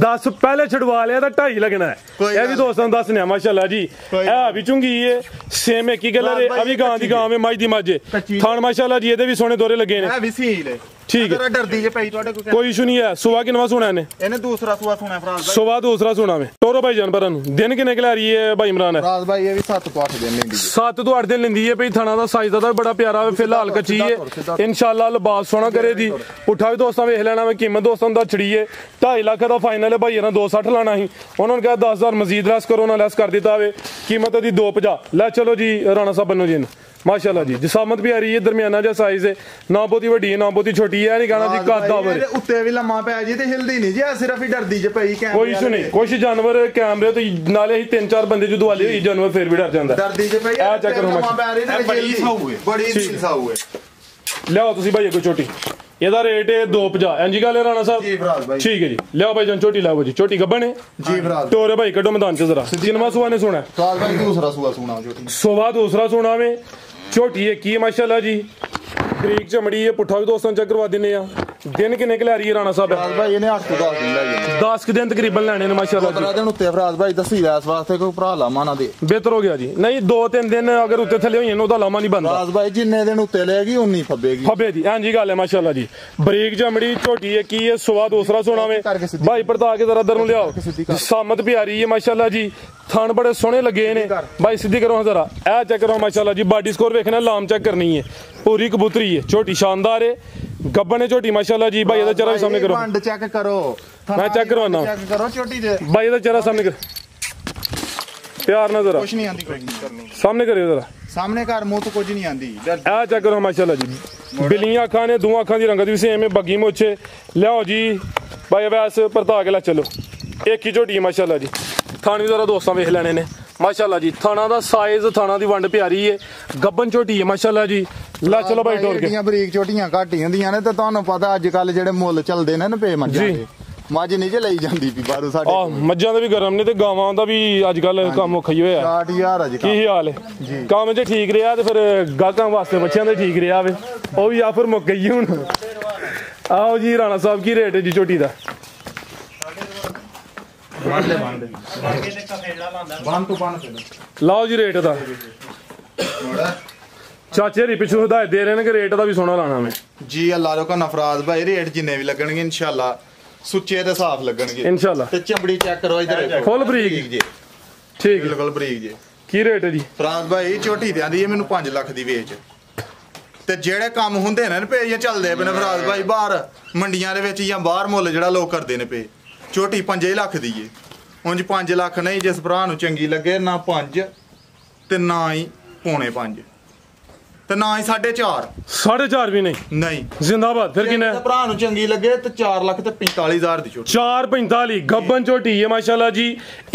10 ਪਹਿਲੇ ਛਡਵਾ ਲਿਆ ਤਾਂ 2.5 ਲੱਗਣਾ ਹੈ ਇਹ ਵੀ ਦੋਸਤਾਂ ਨੂੰ ਦੱਸਨੇ ਮਾਸ਼ਾਅੱਲਾ ਜੀ ਇਹ ਵੀ ਚੁੰਗੀ ਹੈ ਸੇਮ ਇੱਕ ਹੀ ਕਲਰ ਹੈ ਆ ਵੀ ਗਾਂ ਦੀ ਗਾਂ ਹੈ ਮੱਝ ਦੀ ਮੱਝ ਥਾਣ ਮਾਸ਼ਾਅੱਲਾ ਜੀ ਇਹਦੇ ਵੀ ਸੋਹਣੇ ਦੋਰੇ ਲੱਗੇ ਨੇ ਇਹ ਵੀ ਸੀਲ ਹੈ ਠੀਕ ਹੈ। ਤੇਰਾ ਡਰਦੀ ਜੇ ਪਈ ਤੁਹਾਡੇ ਕੋਈ ਇਸ਼ੂ ਨਹੀਂ ਹੈ। ਸੁਬਾ ਕਿਨਵਾ ਸੁਣਾ ਇਹਨੇ ਦੂਸਰਾ ਸੂਆ ਸੁਣਿਆ ਫਰਾਜ਼ ਭਾਈ। ਸੁਬਾ ਦੂਸਰਾ ਸੁਣਾ ਮੈਂ ਟੋਰੋ ਭਾਈ ਜਾਨ ਪਰਾਂ ਨੂੰ ਦਿਨ ਕਿੰਨੇ ਖਿਲਾ ਰਹੀ ਹੈ ਭਾਈ ਇਮਰਾਨ? ਫਰਾਜ਼ ਭਾਈ ਇਹ ਵੀ 7 ਤੋਂ 8 ਦਿਨ ਲੈਂਦੀ 7 ਤੋਂ 8 ਦਿਨ ਲੈਂਦੀ ਹੈ। ਭਈ ਥਣਾ ਦਾ ਸਾਈਜ਼ ਦਾ ਬੜਾ ਪਿਆਰਾ ਫਿਲਹਾਲ ਕੱਚੀ ਹੈ। ਇਨਸ਼ਾਅੱਲਾ ਲਿਬਾਸ ਸੋਹਣਾ ਕਰੇ ਦੀ। ਪੁੱਠਾ ਵੀ ਦੋਸਤਾਂ ਵੇਖ ਲੈਣਾ ਮੈਂ ਕੀਮਤ ਦੋਸਤਾਂ ਦਾ ਛੜੀਏ 2.5 ਲੱਖ ਦਾ ਫਾਈਨਲ ਹੈ ਭਾਈ ਇਹਨਾਂ 260 ਲਾਣਾ ਸੀ। ਉਹਨਾਂ ਨੇ ਕਿਹਾ 10,000 ਮਜ਼ੀਦ ਲੈਸ ਕਰੋ ਨਾ ਲੈਸ ਕਰ ਦਿੱਤਾ ਵੇ ਕੀਮਤ ਦੀ 250 ਲੈ ਚਲੋ ਜੀ ਰਾਣਾ ਸਾਹਿਬ ਬੰਨੋ ਜੀ माशाल्लाह जी जिसामत भी आ रही है दरमियाना जिहा साइज है ना बहुती वड्डी है ना बहुती छोटी है नहीं कहना जी कद दावर उत्ते भी लम्मा पै जी ते हिलदी नहीं जी सिर्फ ही डरदी जे पई कैमरे कोई इशू नहीं कुछ जानवर कैमरे तो नाले ही 3-4 बंदे जो दुआले होई जानवर फिर भी डर जांदा डरदी जे पई आ चेक करो लम्मा पै रही ते बड़ी साऊ है बड़ी साऊ है लियाओ तुसी भाई कोई छोटी ਇਹਦਾ ਰੇਟ ਹੈ 250 ਇੰਜੀ ਗੱਲ ਹੈ ਰਾਣਾ ਸਾਹਿਬ ਜੀ ਫਰਾਜ਼ ਭਾਈ ਠੀਕ ਹੈ ਜੀ ਲਿਆਓ ਭਾਈ ਜਾਨ ਛੋਟੀ ਲਾਓ ਜੀ ਛੋਟੀ ਗੱਬਣ ਹੈ ਜੀ ਫਰਾਜ਼ ਟੋਰੇ ਭਾਈ ਕੱਢੋ ਮੈਦਾਨ ਚ ਜ਼ਰਾ ਕਿਨਵਾ ਸੁਆ ਨੇ ਸੁਣਾ ਫਰਾਜ਼ ਭਾਈ ਦੂਸਰਾ ਸੂਆ ਸੁਣਾ ਛੋਟੀ ਸੁਬਾ ਦੂਸਰਾ ਸੁਣਾ ਵੇ ਛੋਟੀ ਹੈ ਕੀ ਮਾਸ਼ਾਅੱਲਾ ਜੀ ਬਰੀਕ ਚਮੜੀ ਹੈ ਪੁੱਠਾ ਵੀ ਦੋਸਤਾਂ ਚੈੱਕ ਕਰਵਾ ਦਿੰਨੇ ਆ दिन किन्ने के लै रही है राणा साहब? फराज भाई इन्हें 8 ਤੋਂ 10 दिन लै जाने 10 दिन तकरीबन लैने ने माशाल्लाह जी। 15 दिन उत्ते फराज भाई दसी इस वास्ते कोई भरा लामा ना दे बेहतर हो गया जी। नहीं 2-3 दिन अगर उत्ते थले होई ओदा लामा नहीं बनदा फराज भाई जिन्ने दिन उत्ते लेगी उन्नी फबेगी फबे जी। हां जी गल है माशाल्लाह जी बरीक चमड़ी छोटी है की है सुवा दूसरा सोना में भाई पड़ता के जरा इधर नु लियाओ सामत भी आ रही है माशाल्लाह जी थान बड़े सोहने लगे ने भाई सीधी करो जरा ए चेक करो माशाल्लाह जी बॉडी स्कोर देखना लाम चेक करनी है पूरी कबूतरी है छोटी शानदार है गब्बन है छोटी माशाल्लाह जी भाई ਇਹਦਾ ਚਿਹਰਾ ਵੀ ਸਾਹਮਣੇ ਕਰੋ ਬੰਡ ਚੈੱਕ ਕਰੋ मैं चेक करवाना चेक करो छोटी दे भाई ਇਹਦਾ ਚਿਹਰਾ ਸਾਹਮਣੇ कर प्यार ना जरा कुछ नहीं आंदी कोई नहीं करनी सामने करियो जरा सामने कर मुंह तो कुछ नहीं आंदी आ चेक करो माशाल्लाह जी बिल्लियां अखां ने दो अखां दी रंगत भी सेम है बग्गी मोछे लियाओ जी भाई वैस परता के ला चलो एक ही झोटी है माशाल्लाह जी थान भी जरा दोस्तां वेख लेने ने माशाल्लाह जी थाना दा साइज थाना दी वंड प्यारी है गब्बन झोटी है माशाल्लाह जी ला चलो भाई टोर के बरीक छोटियां घट ही हुंदियां ने ते तुहानू पता अजकल जेहड़े मुੱਲ ਚੱਲਦੇ ਨੇ ਨਾ ਪੇ ਮੱਝਾਂ ਦੇ ਮੱਝ ਨਹੀਂ ਜੇ ਲਈ ਜਾਂਦੀ ਵੀ ਬਾਹਰੋਂ ਸਾਡੇ ਆ ਮੱਝਾਂ ਦੇ ਵੀ ਗਰਮ ਨੇ ਤੇ ਗਾਵਾਂ ਦਾ ਵੀ ਅੱਜਕੱਲ ਕੰਮ ਔਖਾ ਹੀ ਹੋਇਆ 60000 ਅੱਜ ਕੀ ਹਾਲ ਹੈ ਕੰਮ ਜੇ ਠੀਕ ਰਿਹਾ ਤੇ ਫਿਰ ਗਾਹਕਾਂ ਵਾਸਤੇ ਬੱਚਿਆਂ ਦੇ ਠੀਕ ਰਿਹਾ ਵੇ ਉਹ ਵੀ ਆਫਰ ਮੁੱਕ ਗਈ ਹੁਣ ਆਓ ਜੀ ਰਾਣਾ ਸਾਹਿਬ ਕੀ ਰੇਟ ਹੈ ਜੀ ਝੋਟੀ ਦਾ ਲਾਓ ਜੀ ਰੇਟ ਦਾ ਚਾਚੇ ਰੀ ਪਿੱਛੋਂ ਹਦਾਇਤ ਦੇ ਰਹੇ ਨੇ ਕਿ ਰੇਟ ਦਾ ਵੀ ਸੋਹਣਾ ਲਾਣਾ ਮੈਂ ਜੀ ਅੱਲਾਹ ਰੋ ਕਾ ਨਫਰਾਜ਼ ਭਾਈ ਰੇਟ ਜਿੰਨੇ ਵੀ ਲੱਗਣਗੇ ਇਨਸ਼ਾਅੱਲਾ ਸੁੱਚੇ ਤੇ ਸਾਫ਼ ਲੱਗਣਗੇ ਇਨਸ਼ਾਅੱਲਾ ਤੇ ਚਮੜੀ ਚੈੱਕ ਕਰੋ ਇਧਰ ਫੁੱਲ ਬਰੀਕ ਜੀ ਠੀਕ ਬਿਲਕੁਲ ਬਰੀਕ ਜੀ ਕੀ ਰੇਟ ਹੈ ਜੀ ਫਰਾਜ਼ ਭਾਈ ਝੋਟੀ ਤੇ ਆਂਦੀ ਹੈ ਮੈਨੂੰ 5 ਲੱਖ ਦੀ ਵੇਚ ਤੇ ਜਿਹੜੇ ਕੰਮ ਹੁੰਦੇ ਨੇ ਪੇ ਚੱਲਦੇ ਪਏ ਨੇ ਫਰਾਜ਼ ਭਾਈ ਬਾਹਰ ਮੰਡੀਆਂ ਦੇ ਵਿੱਚ ਜਾਂ ਬਾਹਰ ਮੁੱਲ ਜਿਹੜਾ ਲੋਕ ਕਰਦੇ ਨੇ ਪੇ ਝੋਟੀ 5 ਲੱਖ ਦੀ ਏ ਉਂਝ 5 ਲੱਖ ਨਹੀਂ ਜਿਸ ਭਰਾ ਨੂੰ ਚੰਗੀ ਲੱਗੇ ਨਾ 5 ਤੇ ਨਾ ਹੀ 4.5 ਤੇ ਨਾ ਹੀ 4.5 4.5 ਵੀ ਨਹੀਂ ਜ਼ਿੰਦਾਬਾਦ ਫਿਰ ਕਿੰਨਾ ਹੈ ਭਰਾ ਨੂੰ ਚੰਗੀ ਲੱਗੇ ਤੇ 4 ਲੱਖ ਤੇ 45000 ਦੀ ਝੋਟੀ 4.45 ਗੱਬਨ ਝੋਟੀ ਹੈ ਮਾਸ਼ਾਅੱਲਾ ਜੀ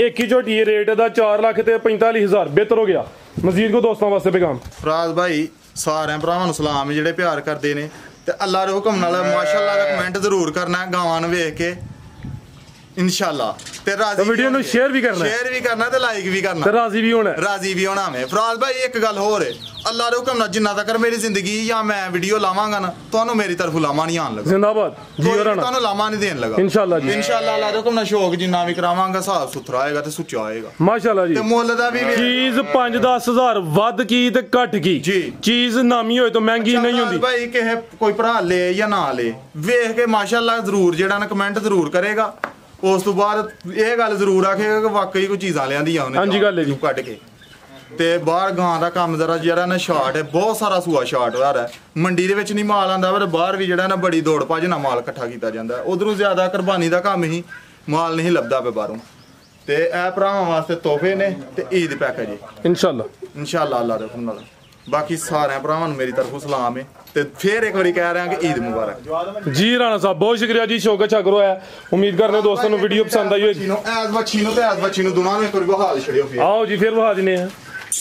ਇੱਕ ਹੀ ਝੋਟੀ ਹੈ ਰੇਟ ਦਾ 4 ਲੱਖ ਤੇ 45000 ਬਿਹਤਰ ਹੋ ਗਿਆ ਮਜ਼ੀਦ ਕੋ ਦੋਸਤਾਂ ਵਾਸਤੇ ਪੈਗਾਮ ਫਰਾਜ਼ ਭਾਈ ਸਾਰਿਆਂ ਭਰਾਵਾਂ ਨੂੰ ਸਲਾਮ ਜਿਹੜੇ ਪਿਆਰ ਕਰਦੇ ਨੇ ਤੇ ਅੱਲਾਹ ਦੇ ਹੁਕਮ ਨਾਲ ਮਾਸ਼ਾਅੱਲਾ ਦਾ ਕਮੈਂਟ ਜ਼ਰੂਰ ਕਰਨਾ ਗਾਵਾਂ ਨੂੰ ਵੇਖ ਕੇ इंशाल्लाह ते राजी वीडियो नु शेयर भी करना ते लाइक भी करना ते राजी भी होना मैं फराज भाई एक गल होर है अल्लाह दे हुक्म नाल जिन्ना तक मेरी जिंदगी या मैं वीडियो लावांगा ना तुहानू मेरी तरफ लामा नहीं आन लगा जिंदाबाद जी राणा तुहानू लामा नहीं देन लगा इंशाल्लाह जी इंशाल्लाह अल्लाह दे हुक्म नाल शौक जिन्ना भी करावांगा साफ सुथरा आएगा ते सुच्चा आएगा माशाल्लाह जी ते मुੱਲ ਦਾ भी चीज 5-10 ਵੱਧ ਕੀ ਤੇ ਘਟ ਕੀ जी चीज नामी होए तो महंगी नहीं होंदी भाई किसे कोई भरा ले या ना ले वेख के माशाल्लाह जरूर जेड़ा ना कमेंट जरूर करेगा ਉਸ ਤੋਂ ਬਾਅਦ ਇਹ ਗੱਲ ਜ਼ਰੂਰ ਆਖੇਗਾ ਕਿ ਵਾਕਈ ਕੋਈ ਚੀਜ਼ਾਂ ਲਿਆਂਦੀਆਂ ਉਹਨੇ ਹਾਂਜੀ ਗੱਲ ਹੈ ਜੀ ਕੱਢ ਕੇ ਤੇ ਬਾਹਰ ਗਾਂ ਦਾ ਕੰਮ ਜ਼ਰਾ ਜਿਹੜਾ ਨਾ ਸ਼ਾਰਟ ਹੈ ਬਹੁਤ ਸਾਰਾ ਸੂਆ ਸ਼ਾਰਟ ਹੋ ਰਿਹਾ ਮੰਡੀ ਦੇ ਵਿੱਚ ਨਹੀਂ ਮਾਲ ਆਂਦਾ ਪਰ ਬਾਹਰ ਵੀ ਜਿਹੜਾ ਨਾ ਬੜੀ ਦੌੜ ਭੱਜ ਨਾਲ ਮਾਲ ਇਕੱਠਾ ਕੀਤਾ ਜਾਂਦਾ ਉਧਰੋਂ ਜ਼ਿਆਦਾ ਕੁਰਬਾਨੀ ਦਾ ਕੰਮ ਹੀ ਮਾਲ ਨਹੀਂ ਲੱਭਦਾ ਪਿਆ ਬਾਹਰੋਂ ਤੇ ਇਹ ਭਰਾਵਾਂ ਵਾਸਤੇ ਤੋਹਫੇ ਨੇ ਤੇ ਈਦ ਪੈਕੇਜ ਇਨਸ਼ਾਅੱਲਾ ਅੱਲਾਹ ਦੇ ਹੁਕਮ ਨਾਲ ਬਾਕੀ ਸਾਰਿਆਂ ਭਰਾਵਾਂ ਨੂੰ ਮੇਰੀ ਤਰਫੋਂ ਸਲਾਮ ਹੈ ਤੇ फिर एक बारी कह रहे हैं कि ईद मुबारक जी राणा साहब बहुत शुक्रिया जी शौक अच्छा करो है उम्मीद करने दोस्तों को वीडियो पसंद आई होगी ਐਸ ਬੱਚੀ ਨੂੰ ਦੋਨਾਂ ਨੂੰ ਇੱਕ ਵਾਰੀ ਬਹਾਲ ਛੜਿਓ ਫਿਰ आओ जी फिर बहा दिने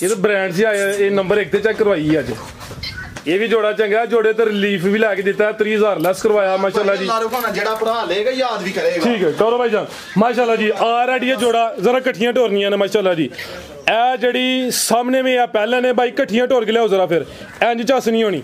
ये तो ब्रांड से आया ये नंबर 1 ਤੇ ਚੈੱਕ ਕਰਵਾਈ ਅੱਜ ਇਹ ਵੀ ਜੋੜਾ ਚੰਗਾ ਜੋੜੇ ਤੇ ਰਿਲੀਫ ਵੀ ਲਾ ਕੇ ਦਿੱਤਾ 30000 ਲੈਸ ਕਰਵਾਇਆ ਮਾਸ਼ਾਅੱਲਾ ਜੀ ਜਿਹੜਾ ਭਰਾ ਲਏਗਾ ਯਾਦ ਵੀ ਕਰੇਗਾ ਠੀਕ ਹੈ ਟੋਰੋ ਭਾਈ ਜਾਨ ਮਾਸ਼ਾਅੱਲਾ ਜੀ ਆਲਰੇਡੀ ਇਹ ਜੋੜਾ ਜ਼ਰਾ ਇਕੱਠੀਆਂ ਢੋਰਨੀਆਂ ਨੇ ਮਾਸ਼ਾਅੱਲਾ ਜੀ ਇਹ ਜਿਹੜੀ ਸਾਹਮਣੇ में ਆ ਪਹਿਲਾਂ ਨੇ ਭਾਈ ਇਕੱਠੀਆਂ ਢੋਰ ਕੇ ਲਿਆਓ ਜ਼ਰਾ ਫਿਰ ਇੰਜ ਝੱਸ ਨਹੀਂ ਹੋਣੀ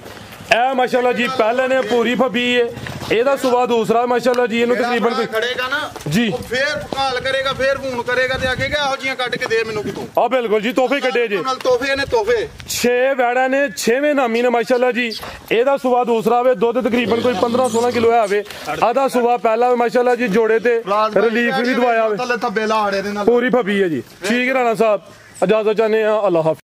ਇਹ ਮਾਸ਼ਾਅੱਲਾ ਜੀ ਪਹਿਲਾਂ ਨੇ ਪੂਰੀ ਫੱਬੀ ਹੈ ਇਹਦਾ ਸੁਭਾ ਦੂਸਰਾ ਮਾਸ਼ਾਅੱਲਾ ਜੀ ਇਹਨੂੰ ਤਕਰੀਬਨ ਕੋਈ ਖੜੇਗਾ ਨਾ ਜੀ ਉਹ ਫੇਰ ਕਾਲ ਕਰੇਗਾ ਫੇਰ ਫੋਨ ਕਰੇਗਾ ਤੇ ਆਖੇਗਾ ਇਹੋ ਜੀਆਂ ਕੱਢ ਕੇ ਦੇ ਮੈਨੂੰ ਕਿਤੋਂ ਆ ਬਿਲਕੁਲ ਜੀ ਤੋਹਫੇ ਕੱਢੇ ਜੇ ਨਾਲ ਤੋਹਫੇ ਨੇ ਤੋਹਫੇ 6 ਵੈੜਾਂ ਨੇ 6ਵੇਂ ਨਾਮੀ ਨੇ ਮਾਸ਼ਾਅੱਲਾ ਜੀ ਇਹਦਾ ਸੁਭਾ ਦੂਸਰਾ ਵੇ ਦੁੱਧ ਤਕਰੀਬਨ ਕੋਈ 15-16 ਕਿਲੋ ਹੈ ਵੇ ਆਦਾ ਸੁਭਾ ਪਹਿਲਾ ਵੇ ਮਾਸ਼ਾਅੱਲਾ ਜੀ ਜੋੜੇ ਤੇ ਰਿਲੀਫ ਵੀ ਦਵਾਇਆ ਵੇ ਥੱਲੇ ਥੱਬੇ ਲਾੜੇ ਦੇ ਨਾਲ ਪੂਰੀ ਫੱਬੀ ਹੈ ਜੀ ਠੀਕ ਰਾਣਾ ਸਾਹਿਬ ਇਜਾਜ਼ਤ ਚਾਹਨੇ ਆ ਅੱਲਾਹ ਹਾਫਿਜ਼।